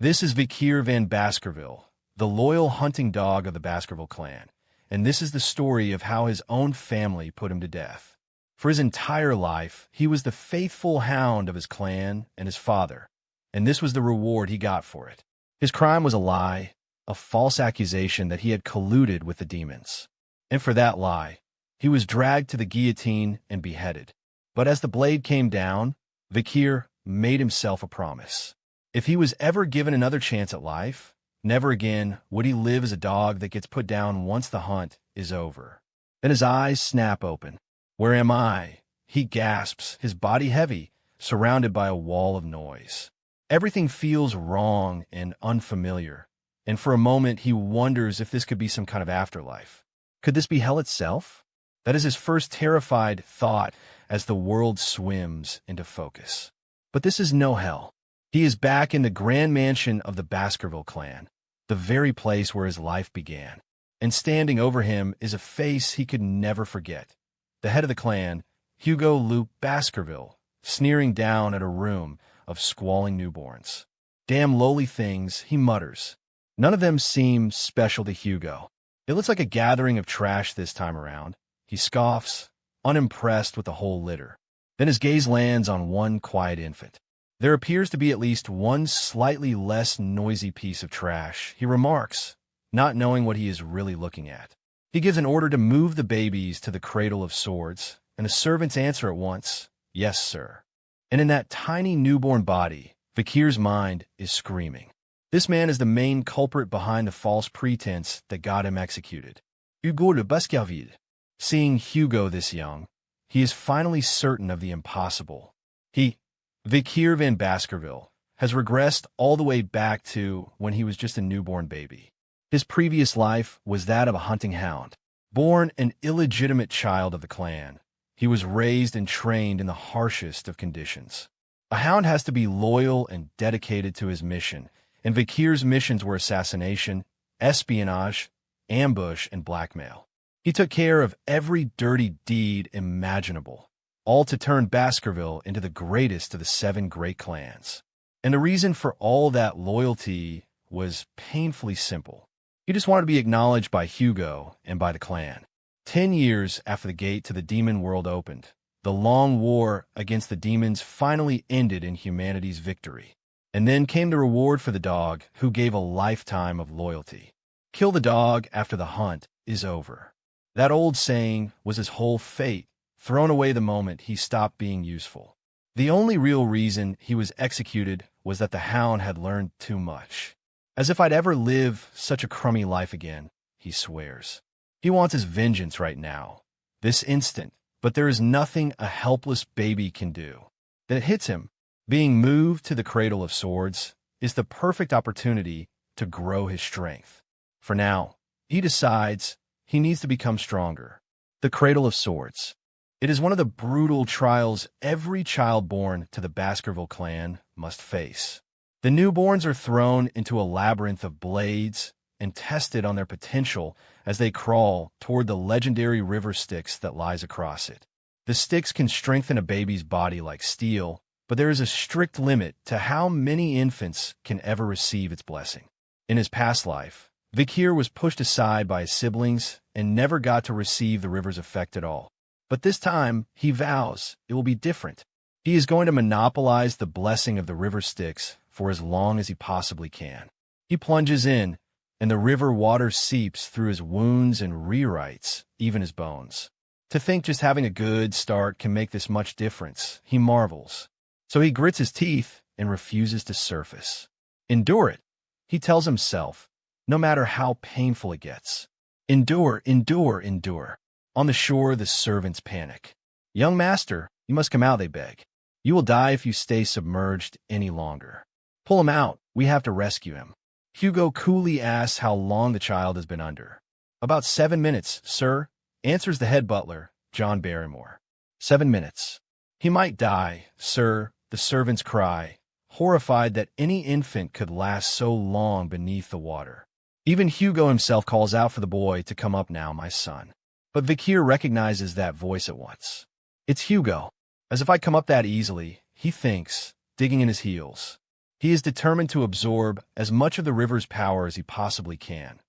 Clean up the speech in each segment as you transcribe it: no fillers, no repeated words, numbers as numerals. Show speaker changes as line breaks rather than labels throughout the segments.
This is Vikir Van Baskerville, the loyal hunting dog of the Baskerville clan, and this is the story of how his own family put him to death. For his entire life, he was the faithful hound of his clan and his father, and this was the reward he got for it. His crime was a lie, a false accusation that he had colluded with the demons. And for that lie, he was dragged to the guillotine and beheaded. But as the blade came down, Vikir made himself a promise. If he was ever given another chance at life, never again would he live as a dog that gets put down once the hunt is over. Then his eyes snap open. "Where am I?" He gasps, his body heavy, surrounded by a wall of noise. Everything feels wrong and unfamiliar, and for a moment he wonders if this could be some kind of afterlife. Could this be hell itself? That is his first terrified thought as the world swims into focus. But this is no hell. He is back in the grand mansion of the Baskerville clan, the very place where his life began. And standing over him is a face he could never forget. The head of the clan, Hugo Luke Baskerville, sneering down at a room of squalling newborns. "Damn lowly things," he mutters. None of them seem special to Hugo. It looks like a gathering of trash this time around. He scoffs, unimpressed with the whole litter. Then his gaze lands on one quiet infant. There appears to be at least one slightly less noisy piece of trash, he remarks, not knowing what he is really looking at. He gives an order to move the babies to the Cradle of Swords, and the servants answer at once, "Yes, sir." And in that tiny newborn body, Vikir's mind is screaming. This man is the main culprit behind the false pretense that got him executed. Hugo de Baskerville. Seeing Hugo this young, he is finally certain of the impossible. Vikir Van Baskerville, has regressed all the way back to when he was just a newborn baby. His previous life was that of a hunting hound. Born an illegitimate child of the clan, he was raised and trained in the harshest of conditions. A hound has to be loyal and dedicated to his mission, and Vikir's missions were assassination, espionage, ambush, and blackmail. He took care of every dirty deed imaginable, all to turn Baskerville into the greatest of the 7 great clans. And the reason for all that loyalty was painfully simple. He just wanted to be acknowledged by Hugo and by the clan. 10 years after the gate to the demon world opened, the long war against the demons finally ended in humanity's victory. And then came the reward for the dog who gave a lifetime of loyalty. Kill the dog after the hunt is over. That old saying was his whole fate, thrown away the moment he stopped being useful. The only real reason he was executed was that the hound had learned too much. "As if I'd ever live such a crummy life again," he swears. He wants his vengeance right now, this instant, but there is nothing a helpless baby can do. Then it hits him. Being moved to the Cradle of Swords is the perfect opportunity to grow his strength. For now, he decides he needs to become stronger. The Cradle of Swords. It is one of the brutal trials every child born to the Baskerville clan must face. The newborns are thrown into a labyrinth of blades and tested on their potential as they crawl toward the legendary river Styx that lies across it. The Styx can strengthen a baby's body like steel, but there is a strict limit to how many infants can ever receive its blessing. In his past life, Vikir was pushed aside by his siblings and never got to receive the river's effect at all. But this time, he vows it will be different. He is going to monopolize the blessing of the river Styx for as long as he possibly can. He plunges in, and the river water seeps through his wounds and rewrites even his bones. To think just having a good start can make this much difference, he marvels. So he grits his teeth and refuses to surface. Endure it, he tells himself, no matter how painful it gets. Endure, endure, endure. On the shore, the servants panic. "Young master, you must come out," they beg. "You will die if you stay submerged any longer. Pull him out, we have to rescue him." Hugo coolly asks how long the child has been under. "About 7 minutes, sir," answers the head butler, John Barrymore. 7 minutes. "He might die, sir," the servants cry, horrified that any infant could last so long beneath the water. Even Hugo himself calls out for the boy to come up now, "My son." But Vikir recognizes that voice at once. It's Hugo. As if I come up that easily, he thinks, digging in his heels. He is determined to absorb as much of the river's power as he possibly can,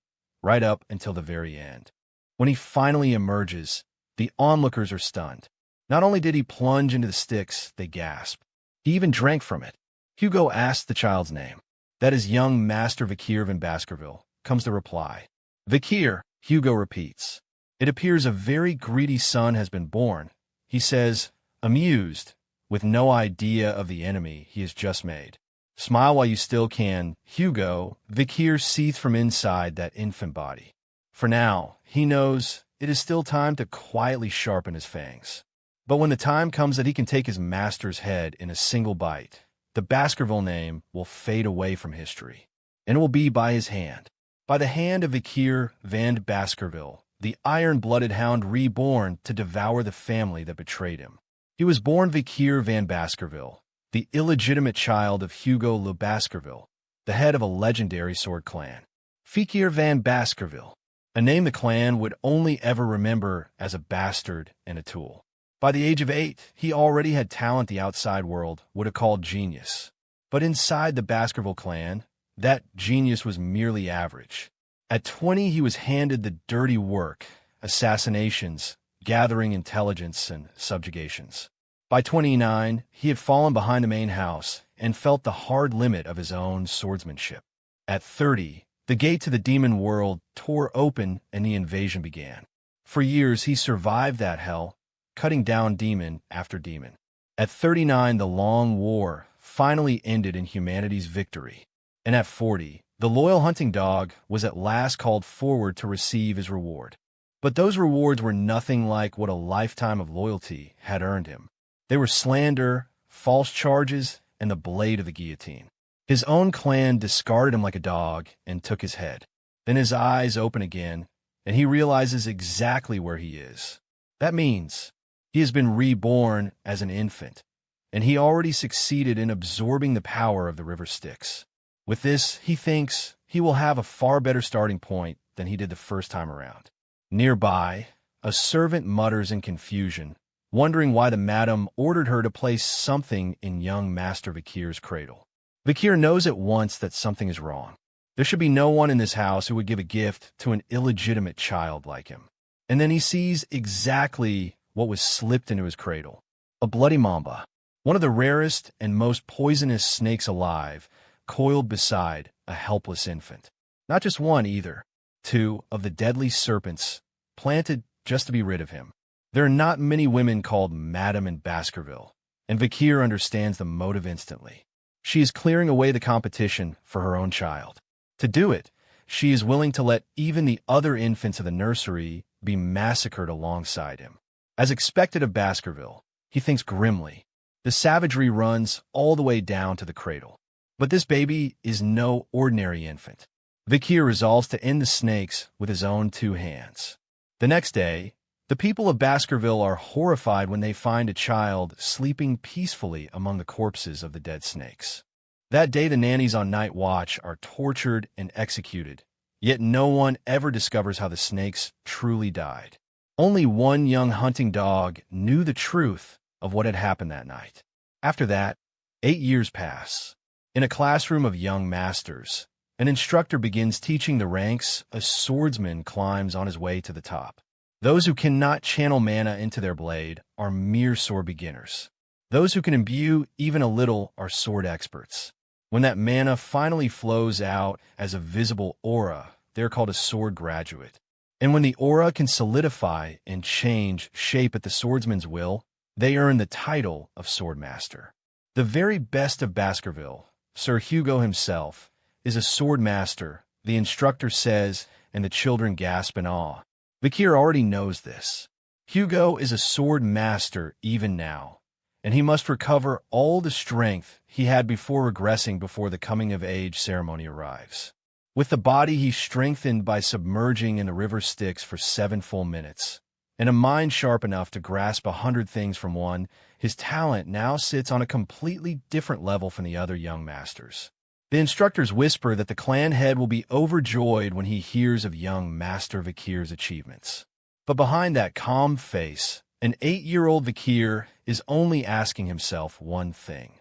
right up until the very end. When he finally emerges, the onlookers are stunned. Not only did he plunge into the Styx, they gasp. He even drank from it. Hugo asks the child's name. That is young Master Vikir Van Baskerville, comes the reply. Vikir, Hugo repeats. It appears a very greedy son has been born, he says, amused, with no idea of the enemy he has just made. Smile while you still can, Hugo, Vikir seethed from inside that infant body. For now, he knows it is still time to quietly sharpen his fangs. But when the time comes that he can take his master's head in a single bite, the Baskerville name will fade away from history, and it will be by his hand. By the hand of Vikir Van Baskerville, the Iron-Blooded Hound reborn to devour the family that betrayed him. He was born Vikir Van Baskerville, the illegitimate child of Hugo Le Baskerville, the head of a legendary sword clan. Vikir Van Baskerville, a name the clan would only ever remember as a bastard and a tool. By the age of 8, he already had talent the outside world would have called genius. But inside the Baskerville clan, that genius was merely average. At 20, he was handed the dirty work, assassinations, gathering intelligence, and subjugations. By 29, he had fallen behind the main house and felt the hard limit of his own swordsmanship. At 30, the gate to the demon world tore open and the invasion began. For years, he survived that hell, cutting down demon after demon. At 39, the long war finally ended in humanity's victory. And at 40, the loyal hunting dog was at last called forward to receive his reward. But those rewards were nothing like what a lifetime of loyalty had earned him. They were slander, false charges, and the blade of the guillotine. His own clan discarded him like a dog and took his head. Then his eyes open again, and he realizes exactly where he is. That means he has been reborn as an infant, and he already succeeded in absorbing the power of the river Styx. With this, he thinks he will have a far better starting point than he did the first time around. Nearby, a servant mutters in confusion, wondering why the madam ordered her to place something in young Master Vikir's cradle. Vikir knows at once that something is wrong. There should be no one in this house who would give a gift to an illegitimate child like him. And then he sees exactly what was slipped into his cradle. A bloody mamba, one of the rarest and most poisonous snakes alive, coiled beside a helpless infant. Not just one either, 2 of the deadly serpents, planted just to be rid of him. There are not many women called Madam in Baskerville, and Vikir understands the motive instantly. She is clearing away the competition for her own child. To do it, she is willing to let even the other infants of the nursery be massacred alongside him. As expected of Baskerville, he thinks grimly. The savagery runs all the way down to the cradle. But this baby is no ordinary infant. Vikir resolves to end the snakes with his own 2 hands. The next day, the people of Baskerville are horrified when they find a child sleeping peacefully among the corpses of the dead snakes. That day, the nannies on night watch are tortured and executed, yet no one ever discovers how the snakes truly died. Only one young hunting dog knew the truth of what had happened that night. After that, 8 years pass. In a classroom of young masters, an instructor begins teaching the ranks. A swordsman climbs on his way to the top. Those who cannot channel mana into their blade are mere sword beginners. Those who can imbue even a little are sword experts. When that mana finally flows out as a visible aura, they're called a sword graduate. And when the aura can solidify and change shape at the swordsman's will, they earn the title of swordmaster. The very best of Baskerville, Sir Hugo himself, is a sword master, the instructor says, and the children gasp in awe. Vikir already knows this. Hugo is a sword master even now, and he must recover all the strength he had before regressing before the coming-of-age ceremony arrives. With the body he strengthened by submerging in the river Styx for 7 full minutes, and a mind sharp enough to grasp 100 things from one, his talent now sits on a completely different level from the other young masters. The instructors whisper that the clan head will be overjoyed when he hears of young Master Vikir's achievements. But behind that calm face, an 8-year-old Vikir is only asking himself one thing.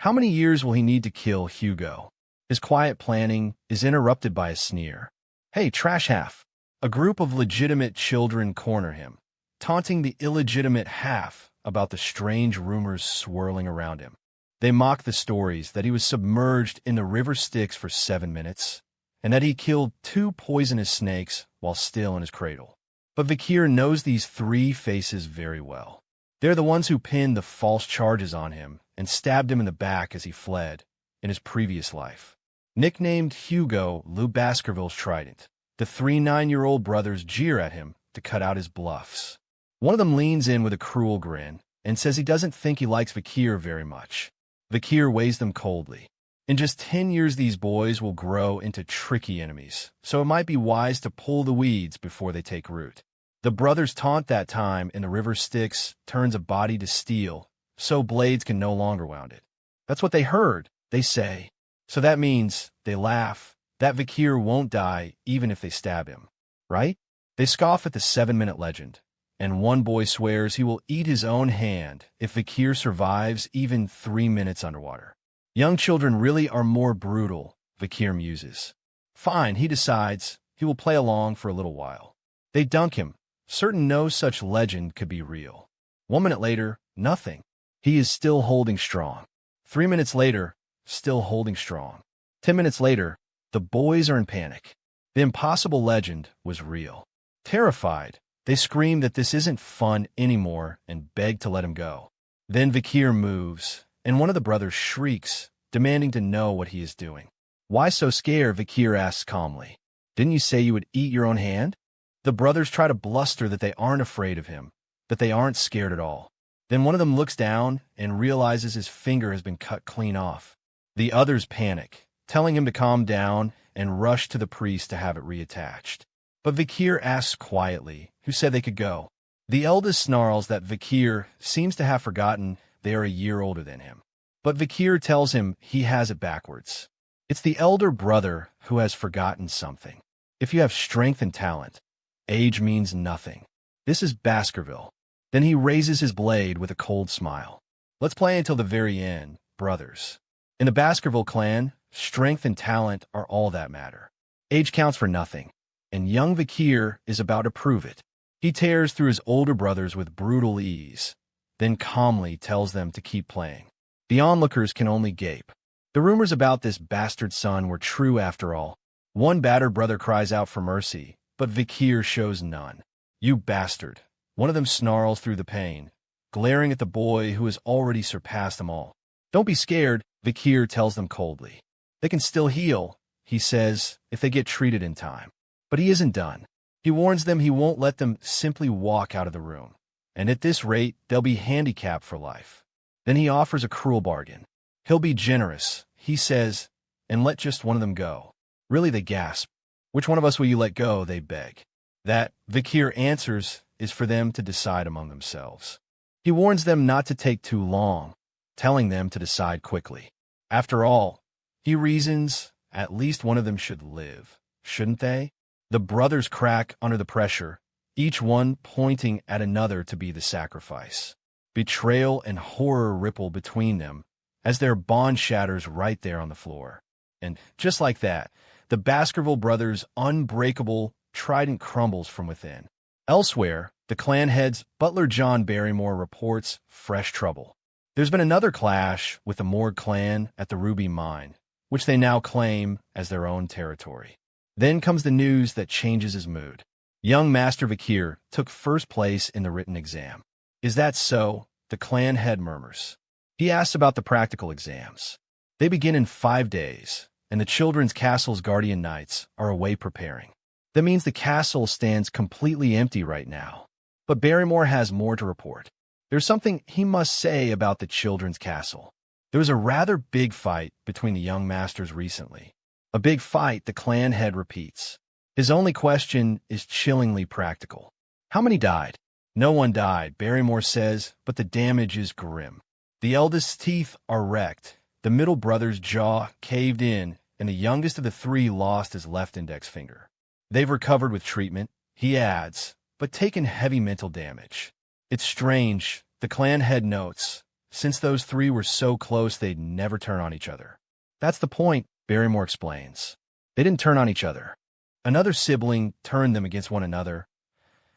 How many years will he need to kill Hugo? His quiet planning is interrupted by a sneer. Hey, trash half! A group of legitimate children corner him, taunting the illegitimate half about the strange rumors swirling around him. They mock the stories that he was submerged in the river Styx for 7 minutes, and that he killed 2 poisonous snakes while still in his cradle. But Vikir knows these 3 faces very well. They're the ones who pinned the false charges on him and stabbed him in the back as he fled in his previous life. Nicknamed Hugo Lou Baskerville's Trident, the 3 9-year-old brothers jeer at him to cut out his bluffs. One of them leans in with a cruel grin and says he doesn't think he likes Vikir very much. Vikir weighs them coldly. In just 10 years, these boys will grow into tricky enemies, so it might be wise to pull the weeds before they take root. The brothers taunt that time in the river Styx turns a body to steel, so blades can no longer wound it. That's what they heard, they say. So that means, they laugh, that Vikir won't die even if they stab him, right? They scoff at the 7-minute legend, and one boy swears he will eat his own hand if Vikir survives even 3 minutes underwater. Young children really are more brutal, Vikir muses. Fine, he decides, he will play along for a little while. They dunk him, certain no such legend could be real. 1 minute later, nothing. He is still holding strong. 3 minutes later, still holding strong. 10 minutes later, the boys are in panic. The impossible legend was real. Terrified, they scream that this isn't fun anymore and beg to let him go. Then Vikir moves, and one of the brothers shrieks, demanding to know what he is doing. Why so scared? Vikir asks calmly. Didn't you say you would eat your own hand? The brothers try to bluster that they aren't afraid of him, that they aren't scared at all. Then one of them looks down and realizes his finger has been cut clean off. The others panic, telling him to calm down and rush to the priest to have it reattached. But Vikir asks quietly who said they could go. The eldest snarls that Vikir seems to have forgotten they are a year older than him. But Vikir tells him he has it backwards. It's the elder brother who has forgotten something. If you have strength and talent, age means nothing. This is Baskerville. Then he raises his blade with a cold smile. Let's play until the very end, brothers. In the Baskerville clan, strength and talent are all that matter. Age counts for nothing, and young Vikir is about to prove it. He tears through his older brothers with brutal ease, then calmly tells them to keep playing. The onlookers can only gape. The rumors about this bastard son were true after all. One battered brother cries out for mercy, but Vikir shows none. You bastard. One of them snarls through the pain, glaring at the boy who has already surpassed them all. Don't be scared, Vikir tells them coldly. They can still heal, he says, if they get treated in time. But he isn't done. He warns them he won't let them simply walk out of the room. And at this rate, they'll be handicapped for life. Then he offers a cruel bargain. He'll be generous, he says, and let just one of them go. Really, they gasp. Which one of us will you let go, they beg. That, Vikir answers, is for them to decide among themselves. He warns them not to take too long, telling them to decide quickly. After all, he reasons, at least one of them should live, shouldn't they? The brothers crack under the pressure, each one pointing at another to be the sacrifice. Betrayal and horror ripple between them as their bond shatters right there on the floor. And just like that, the Baskerville brothers' unbreakable trident crumbles from within. Elsewhere, the clan head's Butler John Barrymore reports fresh trouble. There's been another clash with the Morgue clan at the Ruby Mine, which they now claim as their own territory. Then comes the news that changes his mood. Young Master Vikir took first place in the written exam. Is that so? The clan head murmurs. He asks about the practical exams. They begin in 5 days, and the children's castle's guardian knights are away preparing. That means the castle stands completely empty right now. But Barrymore has more to report. There's something he must say about the children's castle. There was a rather big fight between the young masters recently. A big fight, the clan head repeats. His only question is chillingly practical. How many died? No one died, Barrymore says, but the damage is grim. The eldest's teeth are wrecked, the middle brother's jaw caved in, and the youngest of the 3 lost his left index finger. They've recovered with treatment, he adds, but taken heavy mental damage. It's strange, the clan head notes, since those three were so close they'd never turn on each other. That's the point, Barrymore explains. They didn't turn on each other. Another sibling turned them against one another,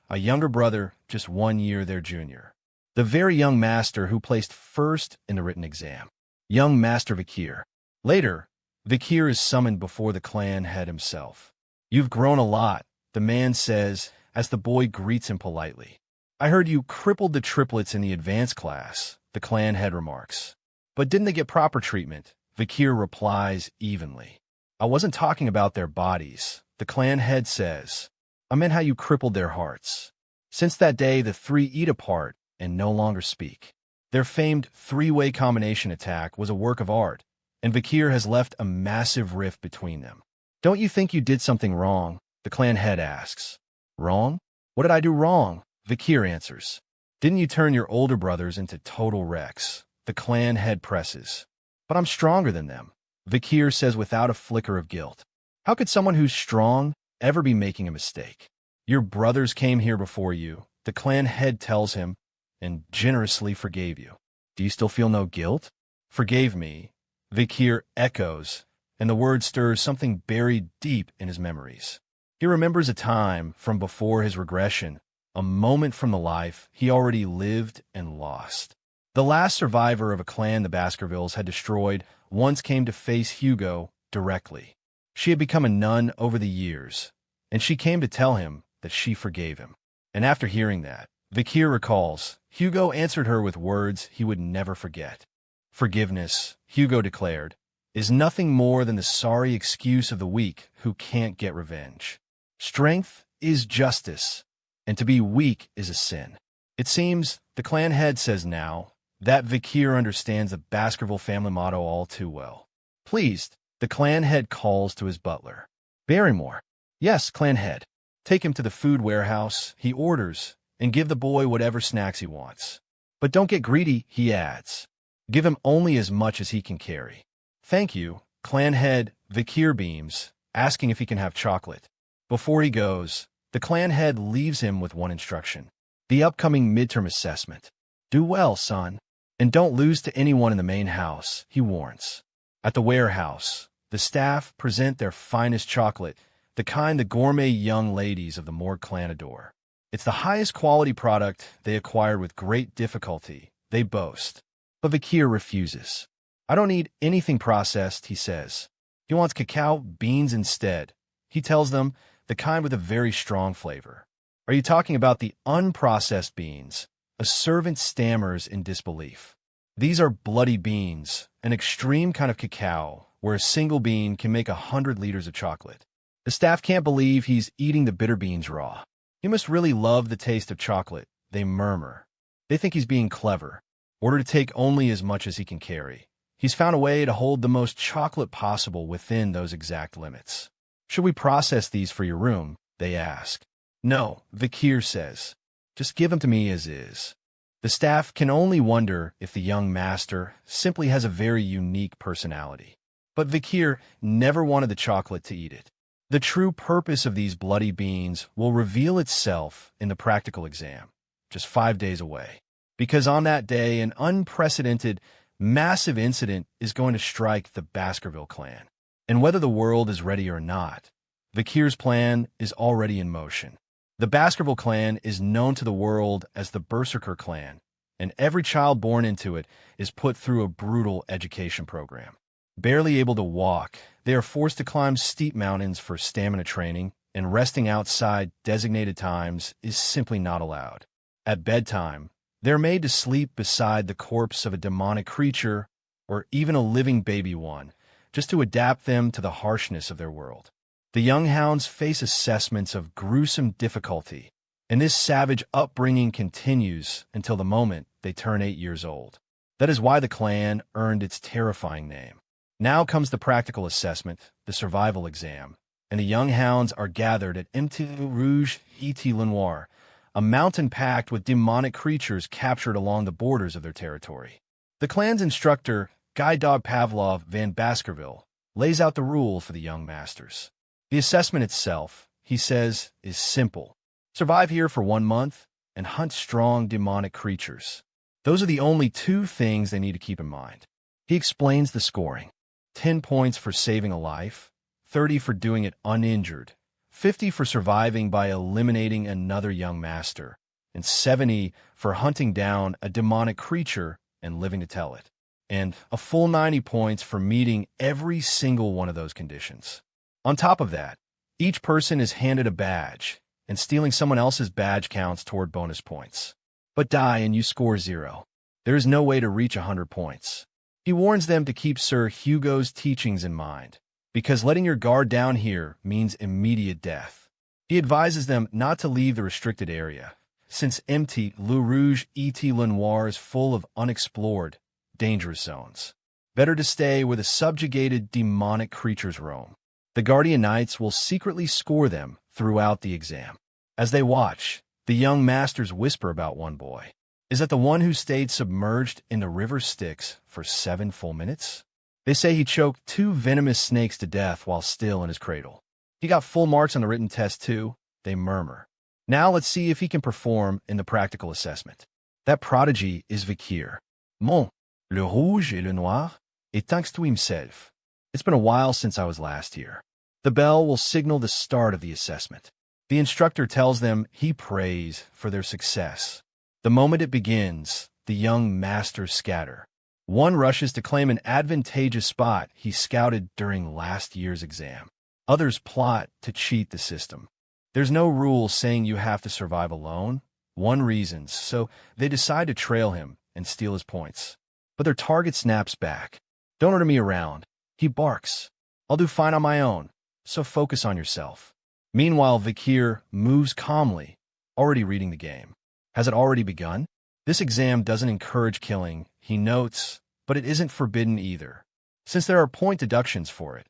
a younger brother just 1 year their junior. The very young master who placed first in the written exam. Young Master Vikir. Later, Vikir is summoned before the clan head himself. You've grown a lot, the man says as the boy greets him politely. I heard you crippled the triplets in the advanced class, the clan head remarks. But didn't they get proper treatment? Vikir replies evenly. I wasn't talking about their bodies, the clan head says. I meant how you crippled their hearts. Since that day, the three eat apart and no longer speak. Their famed three-way combination attack was a work of art, and Vikir has left a massive rift between them. Don't you think you did something wrong? The clan head asks. Wrong? What did I do wrong? Vikir answers. Didn't you turn your older brothers into total wrecks? The clan head presses. But I'm stronger than them, Vikir says without a flicker of guilt. How could someone who's strong ever be making a mistake? Your brothers came here before you, the clan head tells him, and generously forgave you. Do you still feel no guilt? Forgave me, Vikir echoes, and the word stirs something buried deep in his memories. He remembers a time from before his regression, a moment from the life he already lived and lost. The last survivor of a clan the Baskervilles had destroyed once came to face Hugo directly. She had become a nun over the years, and she came to tell him that she forgave him. And after hearing that, Vikir recalls, Hugo answered her with words he would never forget. Forgiveness, Hugo declared, is nothing more than the sorry excuse of the weak who can't get revenge. Strength is justice, and to be weak is a sin. It seems, the clan head says now, that Vikir understands the Baskerville family motto all too well. Pleased, the clan head calls to his butler. Barrymore. Yes, clan head. Take him to the food warehouse, he orders, and give the boy whatever snacks he wants. But don't get greedy, he adds. Give him only as much as he can carry. Thank you, clan head. Vikir beams, asking if he can have chocolate. Before he goes, the clan head leaves him with one instruction. The upcoming midterm assessment. Do well, son. And don't lose to anyone in the main house, he warns. At the warehouse, the staff present their finest chocolate, the kind the gourmet young ladies of the Morgue clan adore. It's the highest quality product they acquired with great difficulty, they boast. But Vikir refuses. I don't need anything processed, he says. He wants cacao beans instead. He tells them, the kind with a very strong flavor. Are you talking about the unprocessed beans? A servant stammers in disbelief. These are bloody beans, an extreme kind of cacao, where a single bean can make 100 liters of chocolate. The staff can't believe he's eating the bitter beans raw. He must really love the taste of chocolate, they murmur. They think he's being clever, order to take only as much as he can carry. He's found a way to hold the most chocolate possible within those exact limits. Should we process these for your room? They ask. No, Vikir says. Just give them to me as is. The staff can only wonder if the young master simply has a very unique personality. But Vikir never wanted the chocolate to eat it. The true purpose of these bloody beans will reveal itself in the practical exam, just 5 days away. Because on that day, an unprecedented, massive incident is going to strike the Baskerville clan. And whether the world is ready or not, Vikir's plan is already in motion. The Baskerville clan is known to the world as the Berserker clan, and every child born into it is put through a brutal education program. Barely able to walk, they are forced to climb steep mountains for stamina training, and resting outside designated times is simply not allowed. At bedtime, they're made to sleep beside the corpse of a demonic creature, or even a living baby one, just to adapt them to the harshness of their world. The young hounds face assessments of gruesome difficulty, and this savage upbringing continues until the moment they turn 8 years old. That is why the clan earned its terrifying name. Now comes the practical assessment, the survival exam, and the young hounds are gathered at Mt. Rouge et Lenoir, a mountain packed with demonic creatures captured along the borders of their territory. The clan's instructor, Guide Dog Pavlov Van Baskerville, lays out the rules for the young masters. The assessment itself, he says, is simple. Survive here for 1 month and hunt strong demonic creatures. Those are the only two things they need to keep in mind. He explains the scoring. 10 points for saving a life, 30 for doing it uninjured, 50 for surviving by eliminating another young master, and 70 for hunting down a demonic creature and living to tell it, and a full 90 points for meeting every single one of those conditions. On top of that, each person is handed a badge, and stealing someone else's badge counts toward bonus points. But die and you score 0. There is no way to reach 100 points. He warns them to keep Sir Hugo's teachings in mind, because letting your guard down here means immediate death. He advises them not to leave the restricted area, since empty Le Rouge et Le Noir is full of unexplored, dangerous zones. Better to stay where the subjugated demonic creatures roam. The Guardian Knights will secretly score them throughout the exam. As they watch, the young masters whisper about one boy. Is that the one who stayed submerged in the river Styx for 7 full minutes? They say he choked 2 venomous snakes to death while still in his cradle. He got full marks on the written test too, they murmur. Now let's see if he can perform in the practical assessment. That prodigy is Vikir. Le Rouge et le Noir, et thanks to himself. It's been a while since I was last here. The bell will signal the start of the assessment. The instructor tells them he prays for their success. The moment it begins, the young masters scatter. One rushes to claim an advantageous spot he scouted during last year's exam. Others plot to cheat the system. There's no rule saying you have to survive alone. One reasons, so they decide to trail him and steal his points. But their target snaps back. Don't order me around. He barks. I'll do fine on my own, so focus on yourself. Meanwhile, Vikir moves calmly, already reading the game. Has it already begun? This exam doesn't encourage killing, he notes, but it isn't forbidden either. Since there are point deductions for it,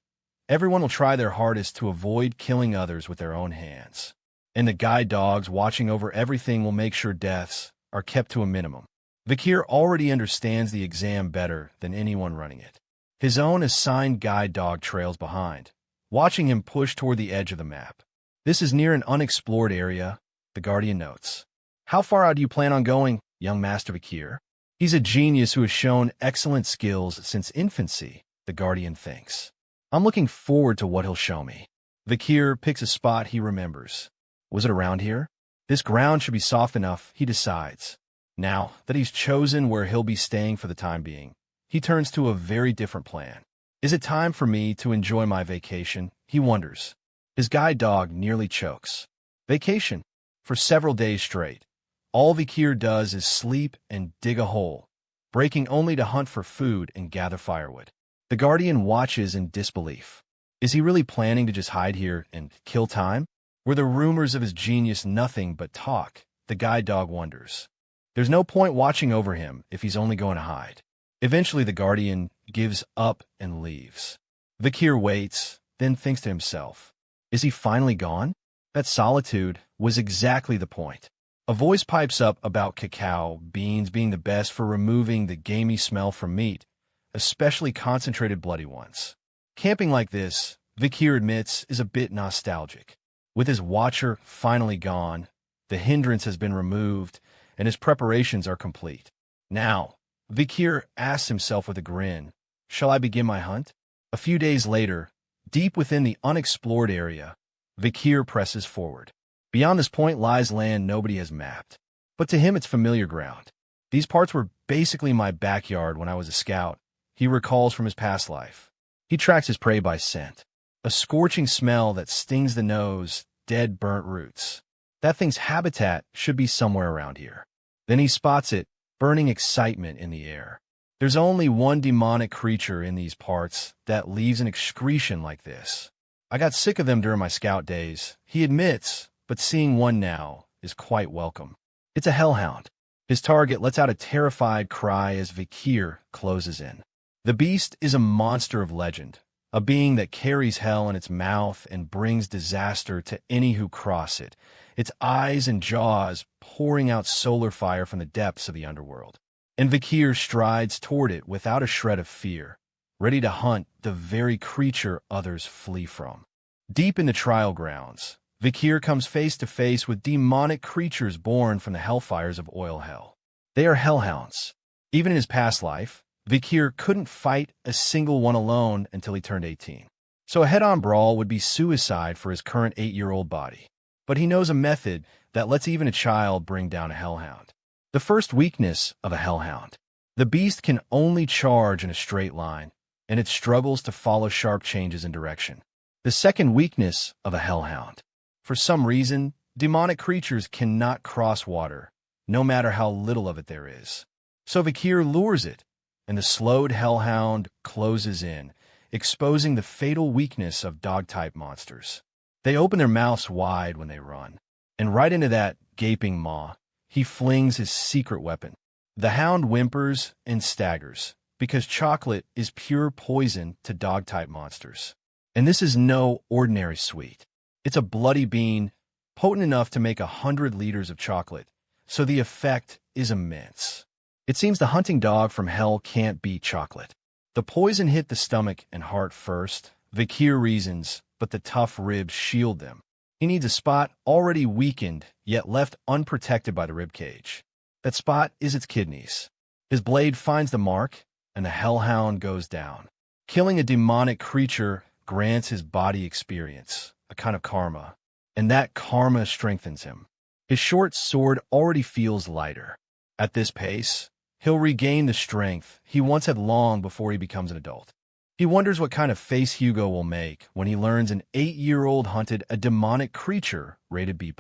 everyone will try their hardest to avoid killing others with their own hands. And the guide dogs watching over everything will make sure deaths are kept to a minimum. Vikir already understands the exam better than anyone running it. His own assigned guide dog trails behind, watching him push toward the edge of the map. This is near an unexplored area, the Guardian notes. How far out do you plan on going, young Master Vikir? He's a genius who has shown excellent skills since infancy, the Guardian thinks. I'm looking forward to what he'll show me. Vikir picks a spot he remembers. Was it around here? This ground should be soft enough, he decides. Now that he's chosen where he'll be staying for the time being, he turns to a very different plan. Is it time for me to enjoy my vacation? He wonders. His guide dog nearly chokes. Vacation? For several days straight. All Vikir does is sleep and dig a hole, breaking only to hunt for food and gather firewood. The Guardian watches in disbelief. Is he really planning to just hide here and kill time? Were the rumors of his genius nothing but talk? The guide dog wonders. There's no point watching over him if he's only going to hide. Eventually the Guardian gives up and leaves. Vikir waits, then thinks to himself, is he finally gone? That solitude was exactly the point. A voice pipes up about cacao beans being the best for removing the gamey smell from meat, especially concentrated bloody ones. Camping like this, Vikir admits, is a bit nostalgic. With his watcher finally gone, the hindrance has been removed, and his preparations are complete. Now, Vikir asks himself with a grin, shall I begin my hunt? A few days later, deep within the unexplored area, Vikir presses forward. Beyond this point lies land nobody has mapped, but to him it's familiar ground. These parts were basically my backyard when I was a scout, he recalls from his past life. He tracks his prey by scent. A scorching smell that stings the nose, dead burnt roots. That thing's habitat should be somewhere around here. Then he spots it, burning excitement in the air. There's only one demonic creature in these parts that leaves an excretion like this. I got sick of them during my scout days, he admits, but seeing one now is quite welcome. It's a hellhound. His target lets out a terrified cry as Vikir closes in. The beast is a monster of legend, a being that carries hell in its mouth and brings disaster to any who cross it, its eyes and jaws pouring out solar fire from the depths of the underworld. And Vikir strides toward it without a shred of fear, ready to hunt the very creature others flee from. Deep in the trial grounds, Vikir comes face to face with demonic creatures born from the hellfires of oil hell. They are hellhounds. Even in his past life, Vikir couldn't fight a single one alone until he turned 18. So a head-on brawl would be suicide for his current 8-year-old body. But he knows a method that lets even a child bring down a hellhound. The first weakness of a hellhound. The beast can only charge in a straight line, and it struggles to follow sharp changes in direction. The second weakness of a hellhound. For some reason, demonic creatures cannot cross water, no matter how little of it there is. So Vikir lures it, and the slowed hellhound closes in, exposing the fatal weakness of dog-type monsters. They open their mouths wide when they run, and right into that gaping maw, he flings his secret weapon. The hound whimpers and staggers, because chocolate is pure poison to dog-type monsters. And this is no ordinary sweet. It's a bloody bean, potent enough to make 100 liters of chocolate, so the effect is immense. It seems the hunting dog from hell can't beat chocolate. The poison hit the stomach and heart first, Vikir reasons, but the tough ribs shield them. He needs a spot already weakened, yet left unprotected by the ribcage. That spot is its kidneys. His blade finds the mark, and the hellhound goes down. Killing a demonic creature grants his body experience, a kind of karma, and that karma strengthens him. His short sword already feels lighter. At this pace, he'll regain the strength he once had long before he becomes an adult. He wonders what kind of face Hugo will make when he learns an 8-year-old hunted a demonic creature rated B+.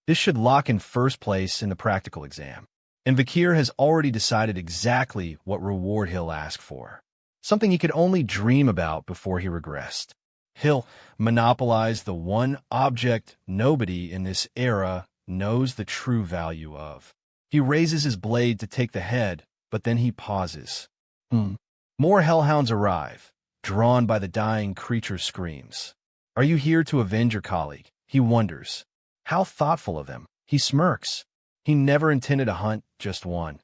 This should lock in first place in the practical exam. And Vikir has already decided exactly what reward he'll ask for. Something he could only dream about before he regressed. He'll monopolize the one object nobody in this era knows the true value of. He raises his blade to take the head, but then he pauses. More hellhounds arrive, drawn by the dying creature's screams. Are you here to avenge your colleague? He wonders. How thoughtful of him. He smirks. He never intended to hunt just one,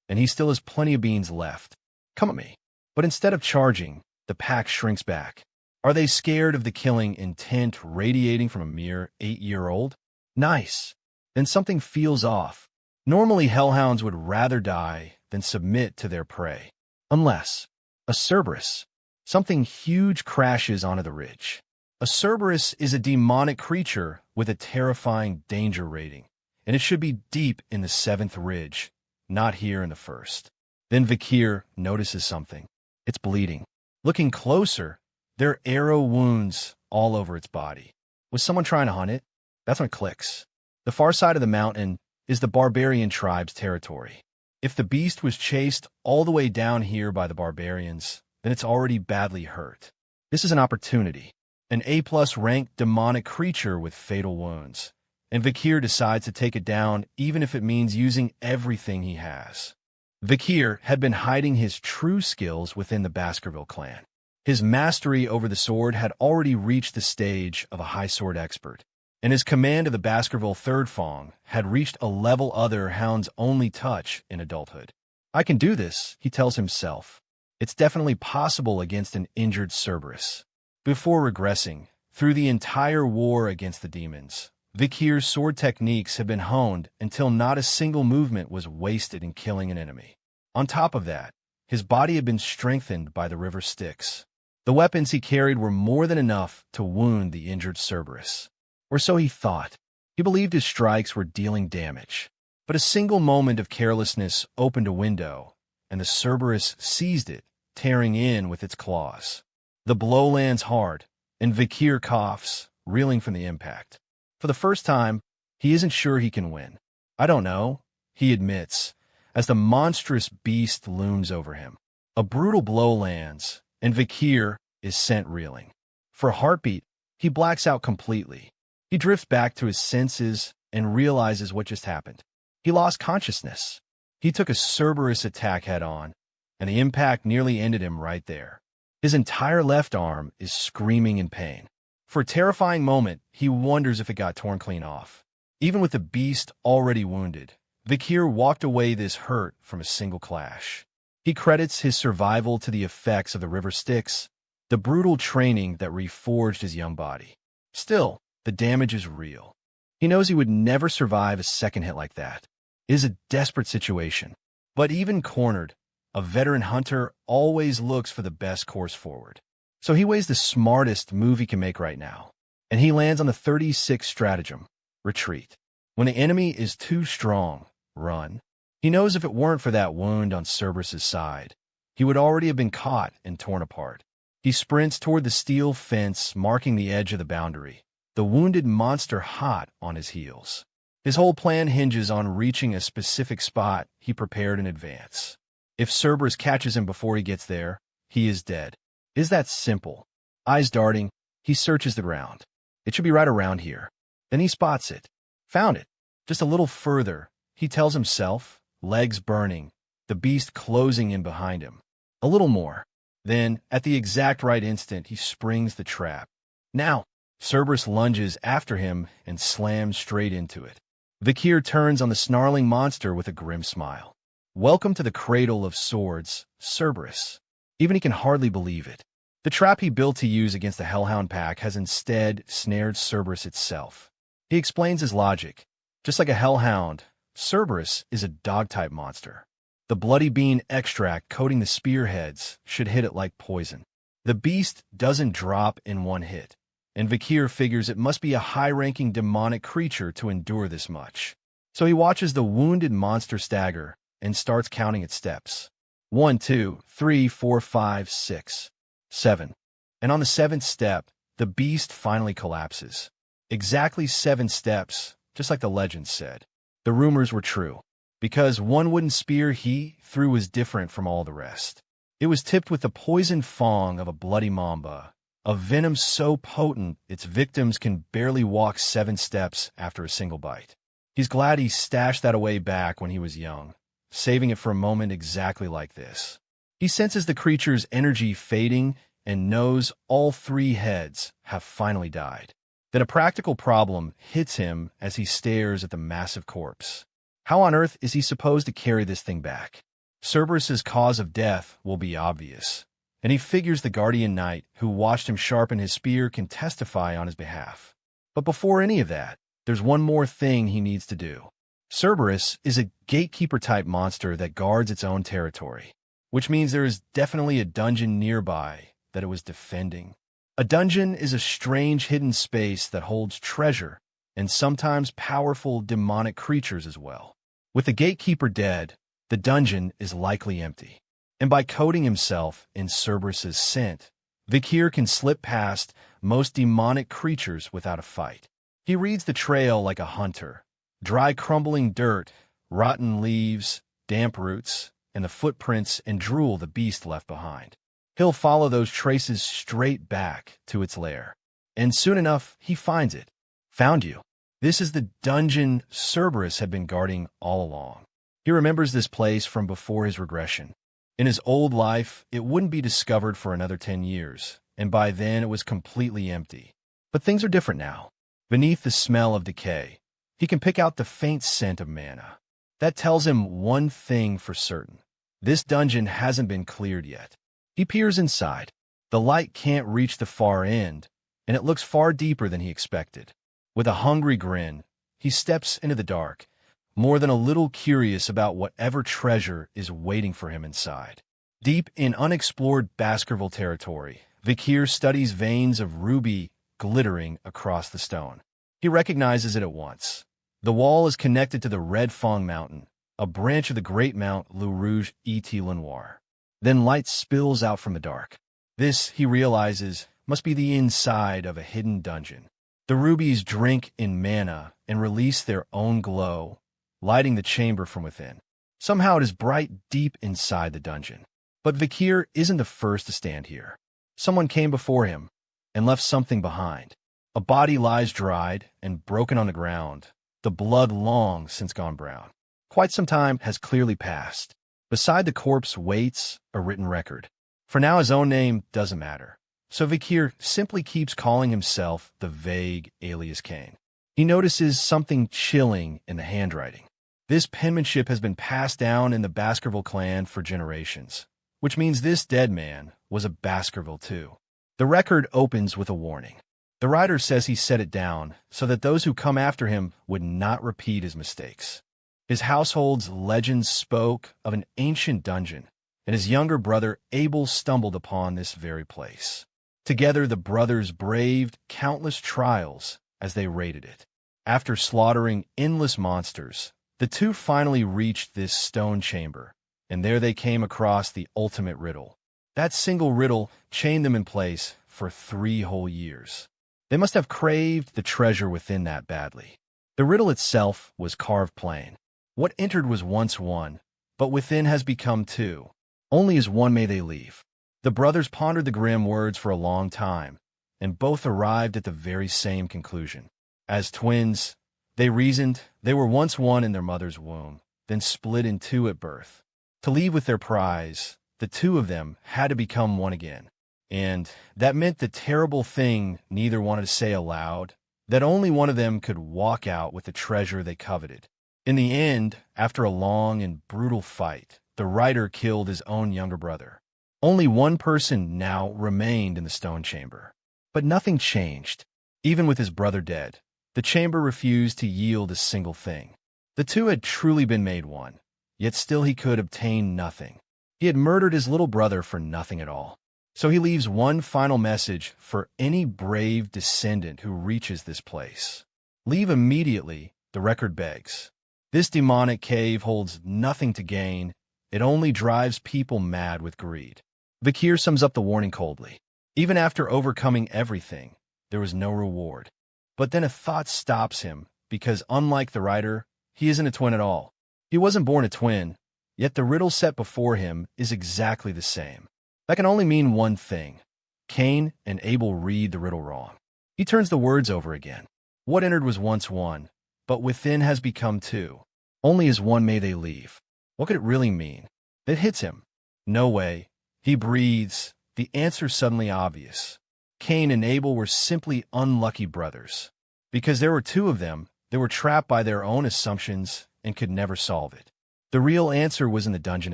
and he still has plenty of beans left. Come at me. But instead of charging, the pack shrinks back. Are they scared of the killing intent radiating from a mere 8-year-old? Nice. Then something feels off. Normally, hellhounds would rather die than submit to their prey. Unless a Cerberus. Something huge crashes onto the ridge. A Cerberus is a demonic creature with a terrifying danger rating, and it should be deep in the 7th ridge, not here in the 1st. Then Vikir notices something. It's bleeding. Looking closer, there are arrow wounds all over its body. Was someone trying to hunt it? That's when it clicks. The far side of the mountain is the barbarian tribe's territory. If the beast was chased all the way down here by the barbarians, then it's already badly hurt. This is an opportunity. An A+ ranked demonic creature with fatal wounds, and Vikir decides to take it down even if it means using everything he has. Vikir had been hiding his true skills within the Baskerville clan. His mastery over the sword had already reached the stage of a high sword expert, and his command of the Baskerville Third Fong had reached a level other hounds only touch in adulthood. I can do this, he tells himself. It's definitely possible against an injured Cerberus. Before regressing, through the entire war against the demons, Vikir's sword techniques had been honed until not a single movement was wasted in killing an enemy. On top of that, his body had been strengthened by the river Styx. The weapons he carried were more than enough to wound the injured Cerberus. Or so he thought. He believed his strikes were dealing damage. But a single moment of carelessness opened a window, and the Cerberus seized it, tearing in with its claws. The blow lands hard, and Vikir coughs, reeling from the impact. For the first time, he isn't sure he can win. I don't know, he admits, as the monstrous beast looms over him. A brutal blow lands, and Vikir is sent reeling. For a heartbeat, he blacks out completely. He drifts back to his senses and realizes what just happened. He lost consciousness. He took a Cerberus attack head-on, and the impact nearly ended him right there. His entire left arm is screaming in pain. For a terrifying moment, he wonders if it got torn clean off. Even with the beast already wounded, Vikir walked away this hurt from a single clash. He credits his survival to the effects of the river Styx, the brutal training that reforged his young body. Still, the damage is real. He knows he would never survive a second hit like that. is a desperate situation. But even cornered, a veteran hunter always looks for the best course forward. So he weighs the smartest move he can make right now, and he lands on the 36th stratagem: retreat. When the enemy is too strong, run. He knows if it weren't for that wound on Cerberus's side, he would already have been caught and torn apart. He sprints toward the steel fence marking the edge of the boundary, the wounded monster hot on his heels. His whole plan hinges on reaching a specific spot he prepared in advance. If Cerberus catches him before he gets there, he is dead. It is that simple. Eyes darting, he searches the ground. It should be right around here. Then he spots it. Found it. Just a little further, he tells himself, legs burning, the beast closing in behind him. A little more. Then, at the exact right instant, he springs the trap. Now, Cerberus lunges after him and slams straight into it. Vikir turns on the snarling monster with a grim smile. Welcome to the Cradle of Swords, Cerberus. Even he can hardly believe it. The trap he built to use against the Hellhound pack has instead snared Cerberus itself. He explains his logic. Just like a Hellhound, Cerberus is a dog-type monster. The bloody bean extract coating the spearheads should hit it like poison. The beast doesn't drop in one hit, and Vikir figures it must be a high-ranking demonic creature to endure this much. So he watches the wounded monster stagger and starts counting its steps. 1, 2, 3, 4, 5, 6, 7. And on the 7th step, the beast finally collapses. Exactly 7 steps, just like the legend said. The rumors were true, because one wooden spear he threw was different from all the rest. It was tipped with the poison fang of a bloody mamba, a venom so potent its victims can barely walk 7 steps after a single bite. He's glad he stashed that away back when he was young, saving it for a moment exactly like this. He senses the creature's energy fading and knows all 3 heads have finally died. Then a practical problem hits him as he stares at the massive corpse. How on earth is he supposed to carry this thing back? Cerberus's cause of death will be obvious, and he figures the guardian knight who watched him sharpen his spear can testify on his behalf. But before any of that, there's one more thing he needs to do. Cerberus is a gatekeeper-type monster that guards its own territory, which means there is definitely a dungeon nearby that it was defending. A dungeon is a strange hidden space that holds treasure and sometimes powerful demonic creatures as well. With the gatekeeper dead, the dungeon is likely empty. And by coating himself in Cerberus's scent, Vikir can slip past most demonic creatures without a fight. He reads the trail like a hunter. Dry crumbling dirt, rotten leaves, damp roots, and the footprints and drool the beast left behind. He'll follow those traces straight back to its lair. And soon enough, he finds it. Found you. This is the dungeon Cerberus had been guarding all along. He remembers this place from before his regression. In his old life, it wouldn't be discovered for another 10 years, and by then it was completely empty. But things are different now. Beneath the smell of decay, he can pick out the faint scent of mana. That tells him one thing for certain. This dungeon hasn't been cleared yet. He peers inside. The light can't reach the far end, and it looks far deeper than he expected. With a hungry grin, he steps into the dark, more than a little curious about whatever treasure is waiting for him inside. Deep in unexplored Baskerville territory, Vikir studies veins of ruby glittering across the stone. He recognizes it at once. The wall is connected to the Red Fang Mountain, a branch of the Great Mount Le Rouge et Lenoir. Then light spills out from the dark. This, he realizes, must be the inside of a hidden dungeon. The rubies drink in mana and release their own glow, lighting the chamber from within. Somehow it is bright deep inside the dungeon. But Vikir isn't the first to stand here. Someone came before him and left something behind. A body lies dried and broken on the ground, the blood long since gone brown. Quite some time has clearly passed. Beside the corpse waits a written record. For now his own name doesn't matter. So Vikir simply keeps calling himself the vague alias Cain. He notices something chilling in the handwriting. This penmanship has been passed down in the Baskerville clan for generations, which means this dead man was a Baskerville too. The record opens with a warning. The writer says he set it down so that those who come after him would not repeat his mistakes. His household's legends spoke of an ancient dungeon, and his younger brother Abel stumbled upon this very place. Together, the brothers braved countless trials as they raided it. After slaughtering endless monsters, the two finally reached this stone chamber, and there they came across the ultimate riddle. That single riddle chained them in place for 3 whole years. They must have craved the treasure within that badly. The riddle itself was carved plain. What entered was once one, but within has become two. Only as one may they leave. The brothers pondered the grim words for a long time, and both arrived at the very same conclusion. As twins, they reasoned they were once one in their mother's womb, then split in two at birth. To leave with their prize, the two of them had to become one again. And that meant the terrible thing neither wanted to say aloud, that only one of them could walk out with the treasure they coveted. In the end, after a long and brutal fight, the writer killed his own younger brother. Only one person now remained in the stone chamber. But nothing changed. Even with his brother dead, the chamber refused to yield a single thing. The two had truly been made one, yet still he could obtain nothing. He had murdered his little brother for nothing at all. So he leaves one final message for any brave descendant who reaches this place. Leave immediately, the record begs. This demonic cave holds nothing to gain. It only drives people mad with greed. Vikir sums up the warning coldly. Even after overcoming everything, there was no reward. But then a thought stops him, because unlike the writer, he isn't a twin at all. He wasn't born a twin, yet the riddle set before him is exactly the same. That can only mean one thing. Cain and Abel read the riddle wrong. He turns the words over again. What entered was once one, but within has become two. Only as one may they leave. What could it really mean? It hits him. No way. He breathes. The answer's suddenly obvious. Cain and Abel were simply unlucky brothers. Because there were two of them, they were trapped by their own assumptions and could never solve it. The real answer was in the dungeon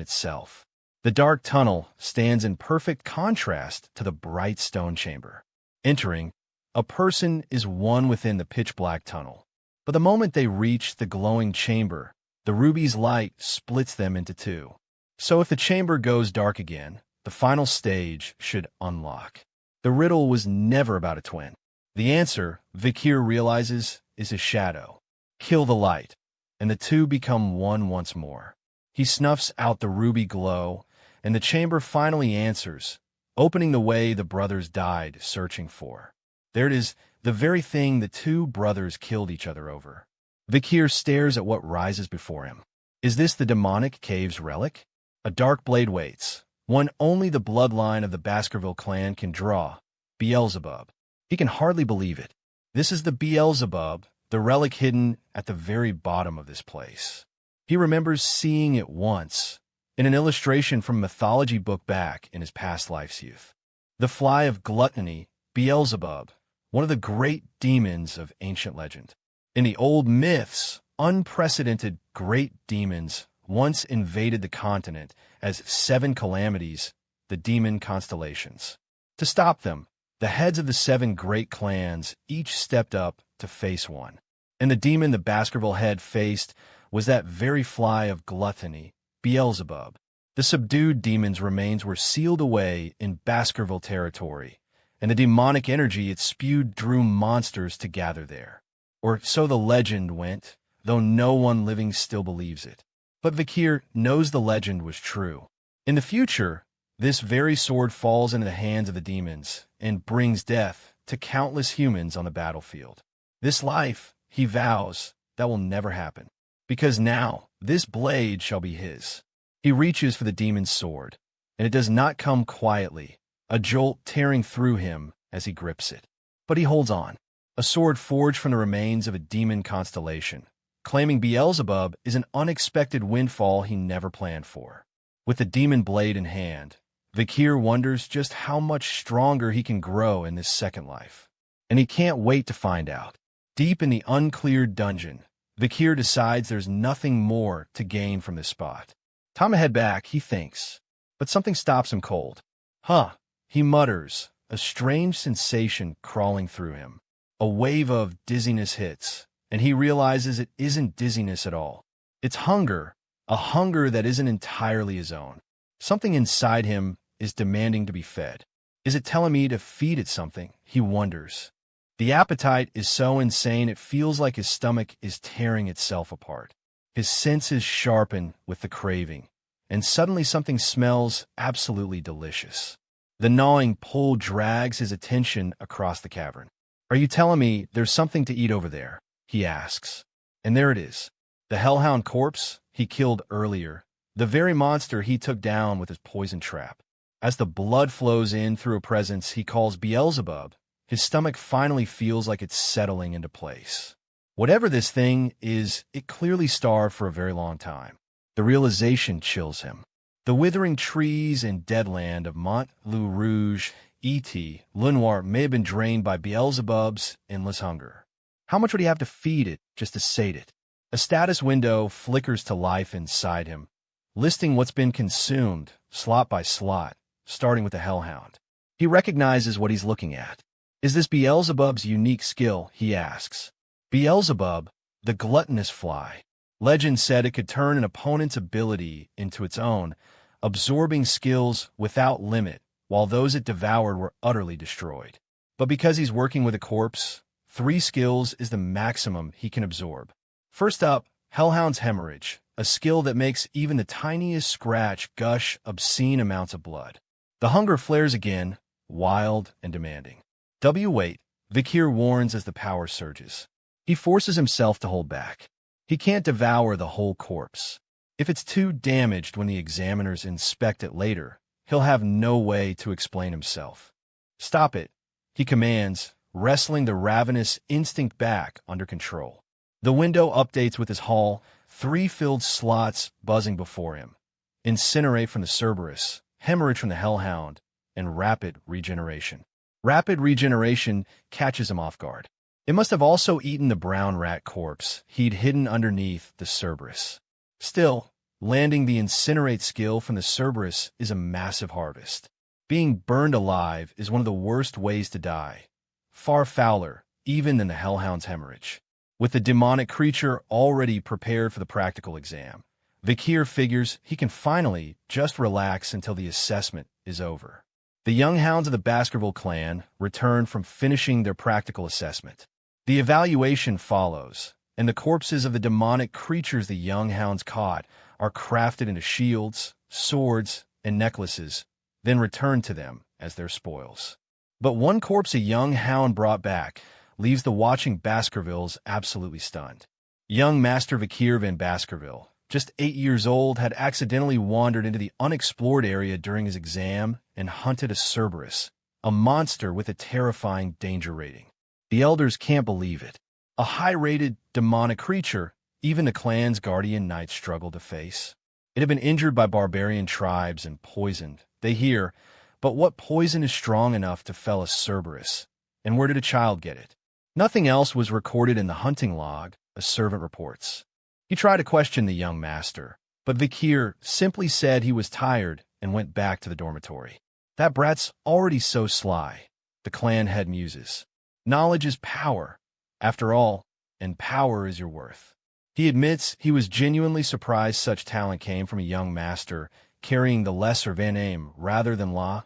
itself. The dark tunnel stands in perfect contrast to the bright stone chamber. Entering, a person is one within the pitch-black tunnel. But the moment they reach the glowing chamber, the ruby's light splits them into two. So if the chamber goes dark again, the final stage should unlock. The riddle was never about a twin. The answer, Vikir realizes, is a shadow. Kill the light, and the two become one once more. He snuffs out the ruby glow, and the chamber finally answers, opening the way the brothers died searching for. There it is, the very thing the two brothers killed each other over. Vikir stares at what rises before him. Is this the demonic cave's relic? A dark blade waits, one only the bloodline of the Baskerville clan can draw, Beelzebub. He can hardly believe it. This is the Beelzebub, the relic hidden at the very bottom of this place. He remembers seeing it once, in an illustration from a mythology book back in his past life's youth. The fly of gluttony, Beelzebub, one of the great demons of ancient legend. In the old myths, unprecedented great demons once invaded the continent as 7 calamities, the demon-constellations. To stop them, the heads of the 7 great clans each stepped up to face one. And the demon the Baskerville head faced was that very fly of gluttony, Beelzebub. The subdued demon's remains were sealed away in Baskerville territory, and the demonic energy it spewed drew monsters to gather there. Or so the legend went, though no one living still believes it. But Vikir knows the legend was true. In the future, this very sword falls into the hands of the demons and brings death to countless humans on the battlefield. This life, he vows, that will never happen. Because now, this blade shall be his. He reaches for the demon's sword, and it does not come quietly, a jolt tearing through him as he grips it. But he holds on. A sword forged from the remains of a demon constellation. Claiming Beelzebub is an unexpected windfall he never planned for. With the demon blade in hand, Vikir wonders just how much stronger he can grow in this second life. And he can't wait to find out. Deep in the uncleared dungeon, Vikir decides there's nothing more to gain from this spot. Time to head back, he thinks. But something stops him cold. He mutters, a strange sensation crawling through him. A wave of dizziness hits, and he realizes it isn't dizziness at all. It's hunger, a hunger that isn't entirely his own. Something inside him is demanding to be fed. Is it telling me to feed it something? He wonders. The appetite is so insane it feels like his stomach is tearing itself apart. His senses sharpen with the craving, and suddenly something smells absolutely delicious. The gnawing pull drags his attention across the cavern. Are you telling me there's something to eat over there? He asks. And there it is. The hellhound corpse he killed earlier. The very monster he took down with his poison trap. As the blood flows in through a presence he calls Beelzebub, his stomach finally feels like it's settling into place. Whatever this thing is, it clearly starved for a very long time. The realization chills him. The withering trees and deadland of Mont Loup Rouge, E.T. Lenoir may have been drained by Beelzebub's endless hunger. How much would he have to feed it just to sate it? A status window flickers to life inside him, listing what's been consumed, slot by slot, starting with the hellhound. He recognizes what he's looking at. Is this Beelzebub's unique skill, he asks. Beelzebub, the gluttonous fly. Legend said it could turn an opponent's ability into its own, absorbing skills without limit, while those it devoured were utterly destroyed. But because he's working with a corpse, 3 skills is the maximum he can absorb. First up, Hellhound's Hemorrhage, a skill that makes even the tiniest scratch gush obscene amounts of blood. The hunger flares again, wild and demanding. Wait, Vikir warns as the power surges. He forces himself to hold back. He can't devour the whole corpse. If it's too damaged when the examiners inspect it later, he'll have no way to explain himself. Stop it, he commands, wrestling the ravenous instinct back under control. The window updates with his haul, 3 filled slots buzzing before him. Incinerate from the Cerberus, Hemorrhage from the Hellhound, and Rapid Regeneration. Rapid Regeneration catches him off guard. It must have also eaten the brown rat corpse he'd hidden underneath the Cerberus. Still, landing the Incinerate skill from the Cerberus is a massive harvest. Being burned alive is one of the worst ways to die, far fouler even than the Hellhound's Hemorrhage. With the demonic creature already prepared for the practical exam, Vikir figures he can finally just relax until the assessment is over. The young hounds of the Baskerville clan return from finishing their practical assessment. The evaluation follows, and the corpses of the demonic creatures the young hounds caught are crafted into shields, swords, and necklaces, then returned to them as their spoils. But one corpse a young hound brought back leaves the watching Baskervilles absolutely stunned. Young Master Vikir Van Baskerville, just 8 years old, had accidentally wandered into the unexplored area during his exam and hunted a Cerberus, a monster with a terrifying danger rating. The elders can't believe it. A high-rated demonic creature even the clan's guardian knights struggled to face. It had been injured by barbarian tribes and poisoned, they hear, but what poison is strong enough to fell a Cerberus? And where did a child get it? Nothing else was recorded in the hunting log, a servant reports. He tried to question the young master, but Vikir simply said he was tired and went back to the dormitory. That brat's already so sly, the clan head muses. Knowledge is power, after all, and power is your worth. He admits he was genuinely surprised such talent came from a young master carrying the lesser Van Aim rather than La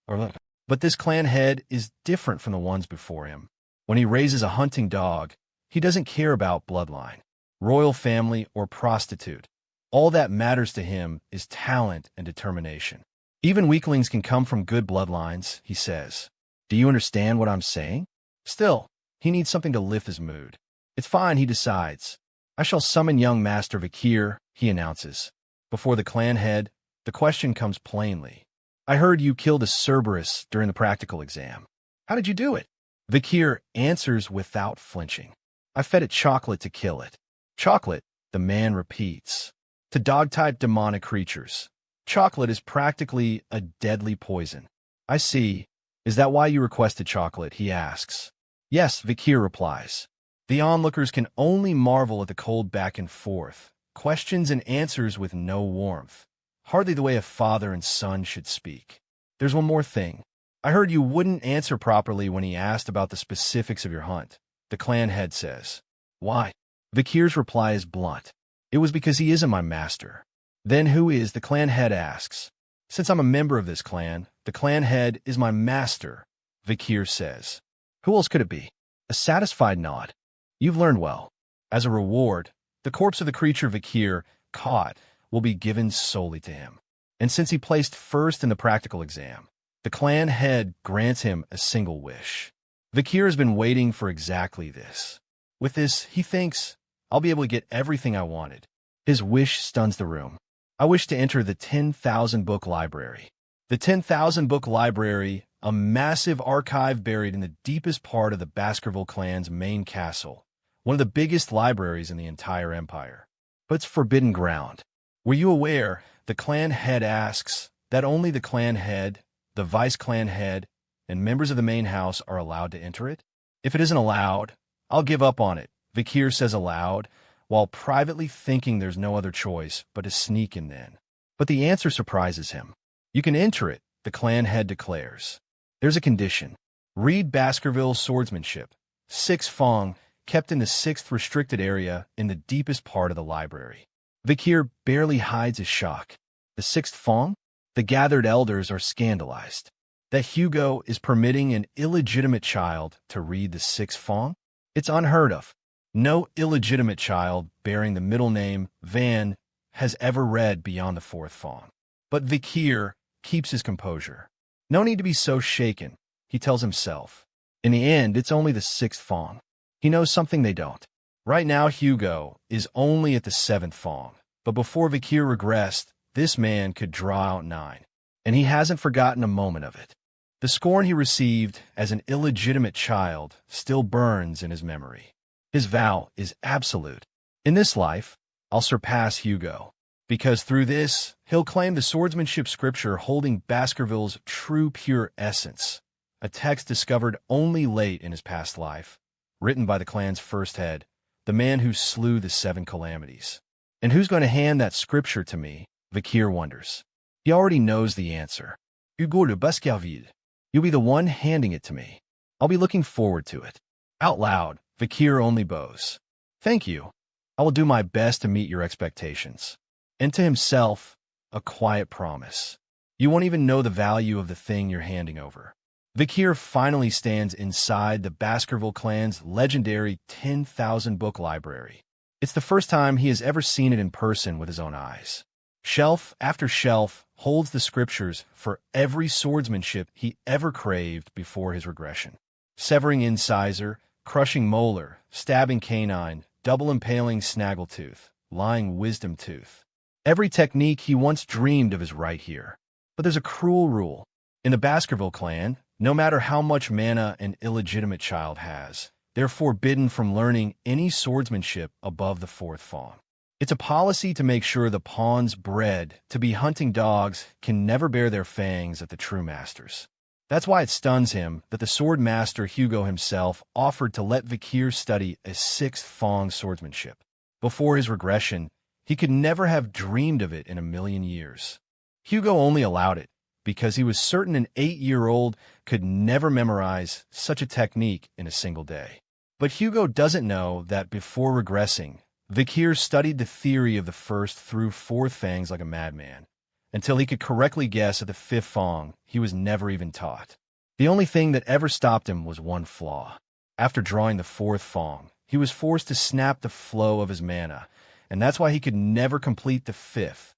or La. But this clan head is different from the ones before him. When he raises a hunting dog, he doesn't care about bloodline, royal family, or prostitute. All that matters to him is talent and determination. Even weaklings can come from good bloodlines, he says. Do you understand what I'm saying? Still, he needs something to lift his mood. It's fine, he decides. I shall summon young Master Vikir, he announces. Before the clan head, the question comes plainly. I heard you killed a Cerberus during the practical exam. How did you do it? Vikir answers without flinching. I fed it chocolate to kill it. Chocolate, the man repeats. To dog-type demonic creatures, chocolate is practically a deadly poison. I see. Is that why you requested chocolate? He asks. Yes, Vikir replies. The onlookers can only marvel at the cold back and forth, questions and answers with no warmth. Hardly the way a father and son should speak. There's one more thing. I heard you wouldn't answer properly when he asked about the specifics of your hunt, the clan head says. Why? Vikir's reply is blunt. It was because he isn't my master. Then who is? The clan head asks. Since I'm a member of this clan, the clan head is my master, Vikir says. Who else could it be? A satisfied nod. You've learned well. As a reward, the corpse of the creature Vikir caught will be given solely to him. And since he placed first in the practical exam, the clan head grants him a single wish. Vikir has been waiting for exactly this. With this, he thinks, I'll be able to get everything I wanted. His wish stuns the room. I wish to enter the 10,000 book library. The 10,000 book library, a massive archive buried in the deepest part of the Baskerville clan's main castle, one of the biggest libraries in the entire empire. But it's forbidden ground. Were you aware, the clan head asks, that only the clan head, the vice clan head, and members of the main house are allowed to enter it? If it isn't allowed, I'll give up on it, Vikir says aloud, while privately thinking there's no other choice but to sneak in then. But the answer surprises him. You can enter it, the clan head declares. There's a condition. Read Baskerville's swordsmanship. 6 fong, kept in the 6th restricted area in the deepest part of the library. Vikir barely hides his shock. The 6th fong? The gathered elders are scandalized. That Hugo is permitting an illegitimate child to read the 6th fong? It's unheard of. No illegitimate child bearing the middle name Van has ever read beyond the 4th fong. But Vikir keeps his composure. No need to be so shaken, he tells himself. In the end, it's only the 6th fong. He knows something they don't. Right now, Hugo is only at the 7th fong, but before Vikir regressed, this man could draw out 9, and he hasn't forgotten a moment of it. The scorn he received as an illegitimate child still burns in his memory. His vow is absolute. In this life, I'll surpass Hugo, because through this, he'll claim the swordsmanship scripture holding Baskerville's true pure essence, a text discovered only late in his past life, written by the clan's first head, the man who slew the 7 calamities. And who's going to hand that scripture to me, Vikir wonders. He already knows the answer. Vikir Van Baskerville. You'll be the one handing it to me. I'll be looking forward to it. Out loud, Vikir only bows. Thank you. I will do my best to meet your expectations. And to himself, a quiet promise. You won't even know the value of the thing you're handing over. Vikir finally stands inside the Baskerville clan's legendary 10,000 book library. It's the first time he has ever seen it in person with his own eyes. Shelf after shelf holds the scriptures for every swordsmanship he ever craved before his regression. Severing incisor, crushing molar, stabbing canine, double impaling snaggletooth, lying wisdom tooth. Every technique he once dreamed of is right here. But there's a cruel rule. In the Baskerville clan, no matter how much mana an illegitimate child has, they're forbidden from learning any swordsmanship above the 4th fong. It's a policy to make sure the pawns bred to be hunting dogs can never bare their fangs at the true masters. That's why it stuns him that the sword master Hugo himself offered to let Vikir study a 6th fong swordsmanship. Before his regression, he could never have dreamed of it in a million years. Hugo only allowed it because he was certain an 8-year-old could never memorize such a technique in a single day. But Hugo doesn't know that before regressing, Vikir studied the theory of the 1st through 4th fangs like a madman, until he could correctly guess at the 5th fong he was never even taught. The only thing that ever stopped him was one flaw. After drawing the 4th fong, he was forced to snap the flow of his mana, and that's why he could never complete the 5th.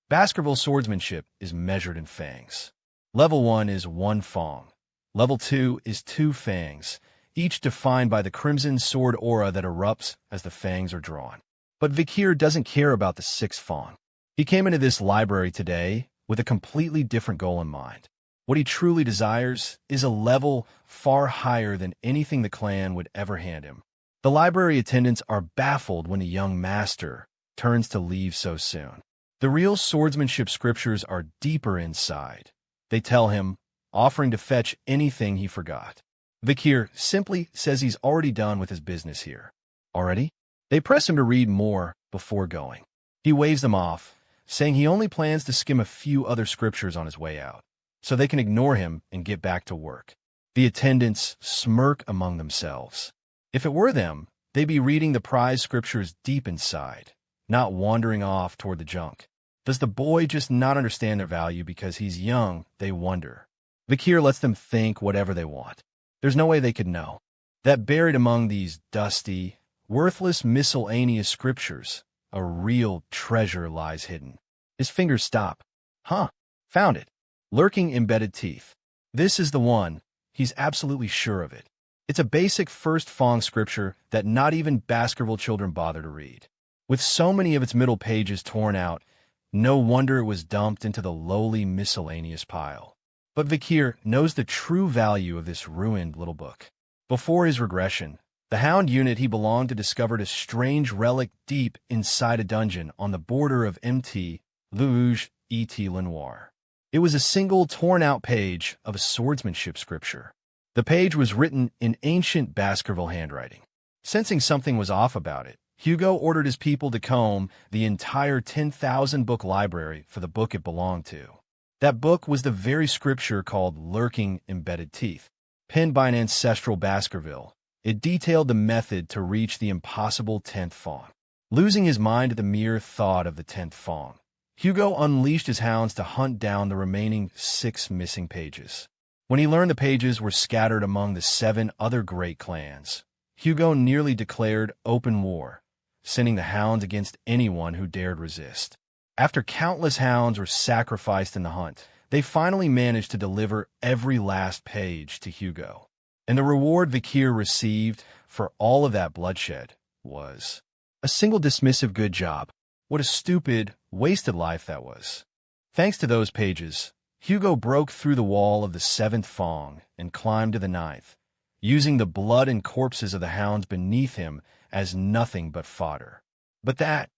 Baskerville swordsmanship is measured in fangs. Level 1 is 1 fong. Level 2 is 2 fangs, each defined by the crimson sword aura that erupts as the fangs are drawn. But Vikir doesn't care about the 6th fong. He came into this library today with a completely different goal in mind. What he truly desires is a level far higher than anything the clan would ever hand him. The library attendants are baffled when the young master turns to leave so soon. The real swordsmanship scriptures are deeper inside. They tell him, offering to fetch anything he forgot. Vikir simply says he's already done with his business here. Already? They press him to read more before going. He waves them off, saying he only plans to skim a few other scriptures on his way out, so they can ignore him and get back to work. The attendants smirk among themselves. If it were them, they'd be reading the prized scriptures deep inside, not wandering off toward the junk. Does the boy just not understand their value because he's young, they wonder. Vikir lets them think whatever they want. There's no way they could know that buried among these dusty, worthless miscellaneous scriptures, a real treasure lies hidden. His fingers stop. Huh, found it. Lurking embedded teeth. This is the one. He's absolutely sure of it. It's a basic first Fong scripture that not even Baskerville children bother to read. With so many of its middle pages torn out, no wonder it was dumped into the lowly miscellaneous pile. But Vikir knows the true value of this ruined little book. Before his regression, the Hound unit he belonged to discovered a strange relic deep inside a dungeon on the border of Mt. Louge et Lenoir. It was a single torn-out page of a swordsmanship scripture. The page was written in ancient Baskerville handwriting. Sensing something was off about it, Hugo ordered his people to comb the entire 10,000-book library for the book it belonged to. That book was the very scripture called Lurking Embedded Teeth. Penned by an ancestral Baskerville, it detailed the method to reach the impossible 10th Fong. Losing his mind at the mere thought of the 10th Fong, Hugo unleashed his hounds to hunt down the remaining 6 missing pages. When he learned the pages were scattered among the 7 other great clans, Hugo nearly declared open war, sending the hounds against anyone who dared resist. After countless hounds were sacrificed in the hunt, they finally managed to deliver every last page to Hugo. And the reward Vikir received for all of that bloodshed was a single dismissive good job. What a stupid, wasted life that was. Thanks to those pages, Hugo broke through the wall of the 7th Fong and climbed to the 9th, using the blood and corpses of the hounds beneath him as nothing but fodder. But that,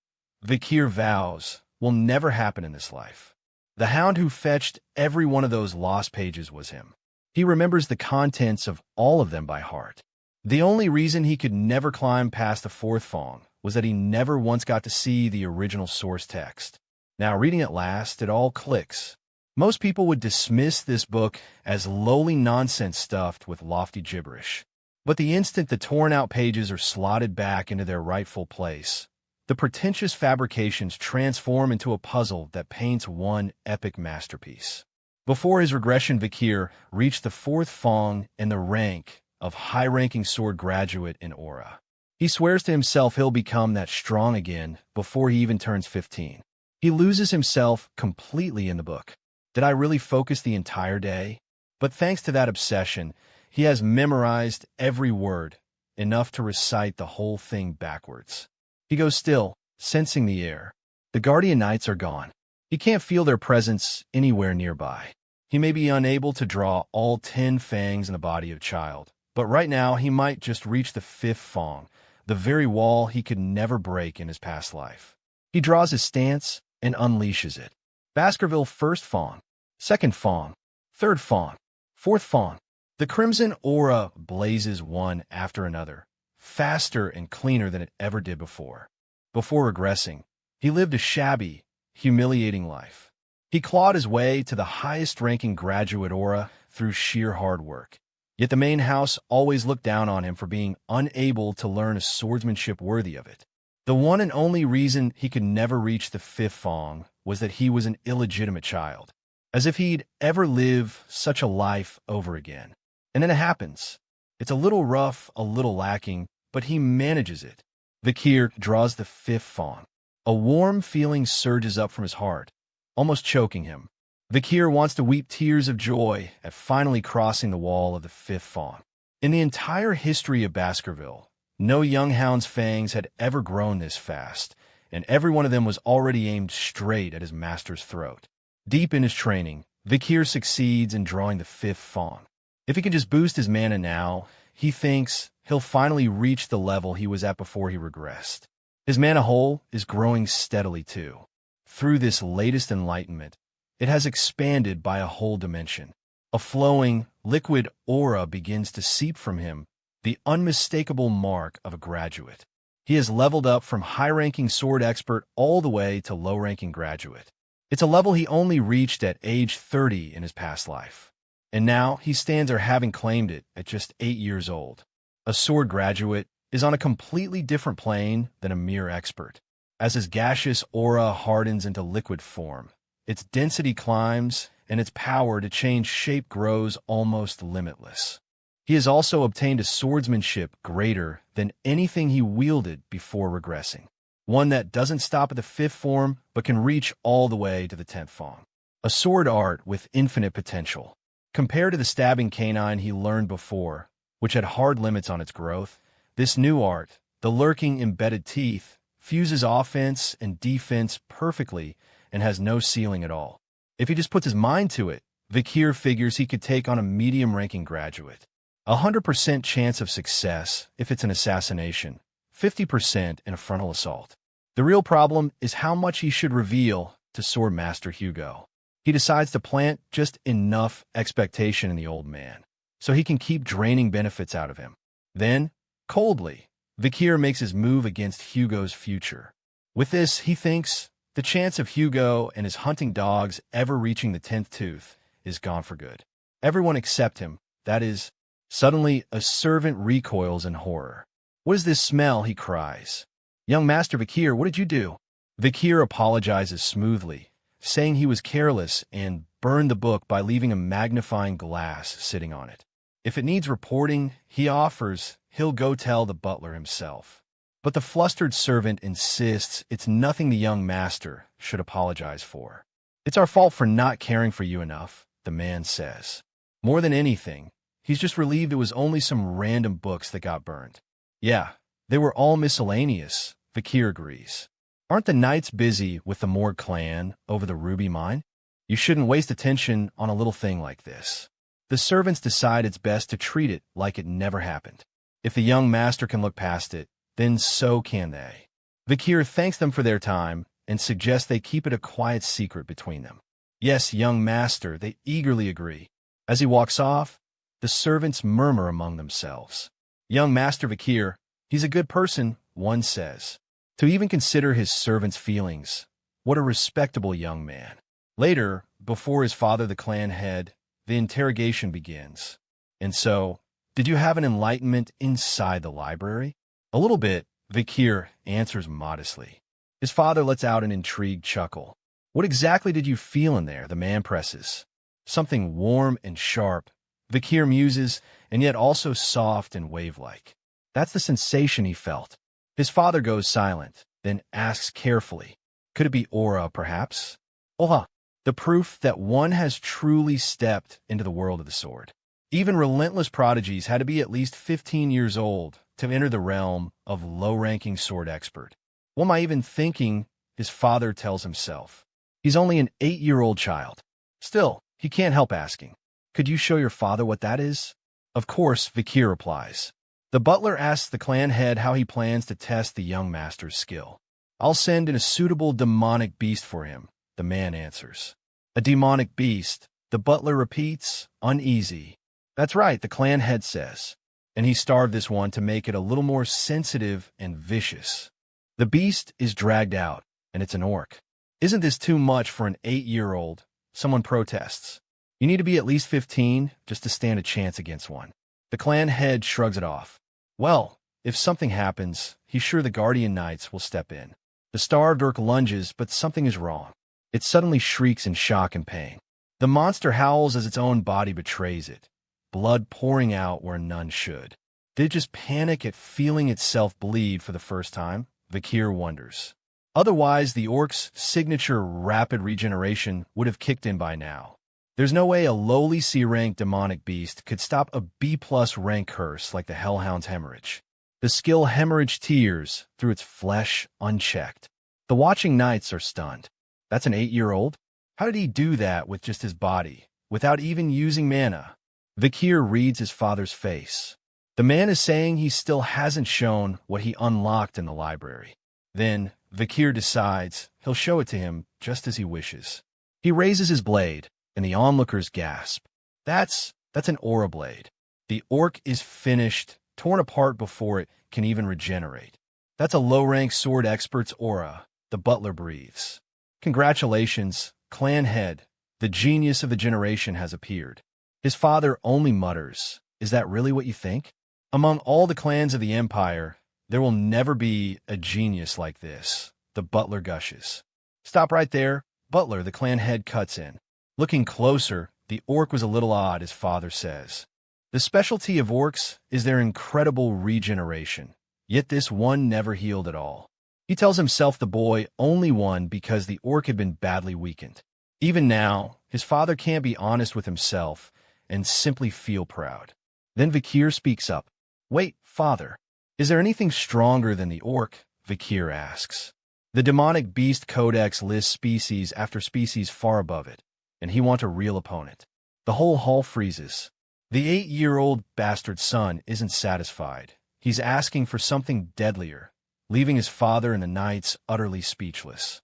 Vikir vows, will never happen in this life. The hound who fetched every one of those lost pages was him. He remembers the contents of all of them by heart. The only reason he could never climb past the 4th Fong was that he never once got to see the original source text. Now, reading it last, it all clicks. Most people would dismiss this book as lowly nonsense stuffed with lofty gibberish. But the instant the torn-out pages are slotted back into their rightful place, the pretentious fabrications transform into a puzzle that paints one epic masterpiece. Before his regression, Vikir reached the 4th Fong in the rank of high-ranking sword graduate in Aura. He swears to himself he'll become that strong again before he even turns 15. He loses himself completely in the book. Did I really focus the entire day? But thanks to that obsession, he has memorized every word, enough to recite the whole thing backwards. He goes still, sensing the air. The guardian knights are gone. He can't feel their presence anywhere nearby. He may be unable to draw all 10 fangs in the body of a child, but right now he might just reach the 5th Fong, the very wall he could never break in his past life. He draws his stance and unleashes it. Baskerville 1st Fong, 2nd Fong, 3rd Fong, 4th Fong. The crimson aura blazes one after another, faster and cleaner than it ever did before. Before regressing, he lived a shabby, humiliating life. He clawed his way to the highest-ranking graduate aura through sheer hard work. Yet the main house always looked down on him for being unable to learn a swordsmanship worthy of it. The one and only reason he could never reach the 5th Fong was that he was an illegitimate child, as if he'd ever live such a life over again. And then it happens. It's a little rough, a little lacking, but he manages it. Vikir draws the 5th Fong. A warm feeling surges up from his heart, almost choking him. Vikir wants to weep tears of joy at finally crossing the wall of the 5th Fong. In the entire history of Baskerville, no young hound's fangs had ever grown this fast, and every one of them was already aimed straight at his master's throat. Deep in his training, Vikir succeeds in drawing the 5th Fong. If he can just boost his mana now, he thinks he'll finally reach the level he was at before he regressed. His mana hole is growing steadily too. Through this latest enlightenment, it has expanded by a whole dimension. A flowing, liquid aura begins to seep from him, the unmistakable mark of a graduate. He has leveled up from high-ranking sword expert all the way to low-ranking graduate. It's a level he only reached at age 30 in his past life. And now he stands there having claimed it at just 8 years old. A sword graduate is on a completely different plane than a mere expert. As his gaseous aura hardens into liquid form, its density climbs, and its power to change shape grows almost limitless. He has also obtained a swordsmanship greater than anything he wielded before regressing, one that doesn't stop at the 5th form but can reach all the way to the 10th form. A sword art with infinite potential. Compared to the stabbing canine he learned before, which had hard limits on its growth, this new art, the lurking embedded teeth, fuses offense and defense perfectly and has no ceiling at all. If he just puts his mind to it, Vikir figures he could take on a medium-ranking graduate. 100% chance of success if it's an assassination, 50% in a frontal assault. The real problem is how much he should reveal to Swordmaster Hugo. He decides to plant just enough expectation in the old man, so he can keep draining benefits out of him. Then, coldly, Vikir makes his move against Hugo's future. With this, he thinks the chance of Hugo and his hunting dogs ever reaching the 10th tooth is gone for good. Everyone except him, that is. Suddenly, a servant recoils in horror. "What is this smell?" he cries. "Young Master Vikir, what did you do?" Vikir apologizes smoothly, saying he was careless and burned the book by leaving a magnifying glass sitting on it. If it needs reporting, he offers he'll go tell the butler himself. But the flustered servant insists it's nothing the young master should apologize for. "It's our fault for not caring for you enough," the man says. More than anything, he's just relieved it was only some random books that got burned. "Yeah, they were all miscellaneous," Vikir agrees. "Aren't the knights busy with the Morg clan over the ruby mine? You shouldn't waste attention on a little thing like this." The servants decide it's best to treat it like it never happened. If the young master can look past it, then so can they. Vikir thanks them for their time and suggests they keep it a quiet secret between them. "Yes, young master," they eagerly agree. As he walks off, the servants murmur among themselves. "Young Master Vikir, he's a good person," one says. To even consider his servants' feelings, what a respectable young man. Later, before his father the clan head, the interrogation begins. "And so, did you have an enlightenment inside the library?" "A little bit," Vikir answers modestly. His father lets out an intrigued chuckle. "What exactly did you feel in there?" the man presses. "Something warm and sharp," Vikir muses, "and yet also soft and wave-like. That's the sensation he felt." His father goes silent, then asks carefully, "Could it be aura, perhaps?" "Oha, the proof that one has truly stepped into the world of the sword." Even relentless prodigies had to be at least 15 years old to enter the realm of low-ranking sword expert. "What am I even thinking?" his father tells himself. He's only an 8-year-old child. Still, he can't help asking, "Could you show your father what that is?" "Of course," Vikir replies. The butler asks the clan head how he plans to test the young master's skill. "I'll send in a suitable demonic beast for him," the man answers. "A demonic beast," the butler repeats, uneasy. "That's right," the clan head says. "And he starved this one to make it a little more sensitive and vicious." The beast is dragged out, and it's an orc. "Isn't this too much for an 8-year-old? Someone protests. "You need to be at least 15 just to stand a chance against one." The clan head shrugs it off. "Well, if something happens, he's sure the guardian knights will step in." The starved orc lunges, but something is wrong. It suddenly shrieks in shock and pain. The monster howls as its own body betrays it, blood pouring out where none should. Did it just panic at feeling itself bleed for the first time? Vikir wonders. Otherwise, the orc's signature rapid regeneration would have kicked in by now. There's no way a lowly C-rank demonic beast could stop a B-plus rank curse like the Hellhound's hemorrhage. The skill hemorrhage tears through its flesh unchecked. The watching knights are stunned. That's an 8-year-old? How did he do that with just his body, without even using mana? Vikir reads his father's face. The man is saying he still hasn't shown what he unlocked in the library. Then, Vikir decides he'll show it to him just as he wishes. He raises his blade, and the onlookers gasp. That's an aura blade. The orc is finished, torn apart before it can even regenerate. That's a low-rank sword expert's aura, the butler breathes. Congratulations, clan head. The genius of the generation has appeared. His father only mutters, "Is that really what you think? Among all the clans of the empire, there will never be a genius like this," the butler gushes. Stop right there, butler, the clan head cuts in. Looking closer, the orc was a little odd, his father says. The specialty of orcs is their incredible regeneration, yet this one never healed at all. He tells himself the boy only won because the orc had been badly weakened. Even now, his father can't be honest with himself and simply feel proud. Then Vikir speaks up. Wait, father, is there anything stronger than the orc? Vikir asks. The demonic beast codex lists species after species far above it, and he wants a real opponent. The whole hall freezes. The 8-year-old bastard son isn't satisfied. He's asking for something deadlier, leaving his father and the knights utterly speechless.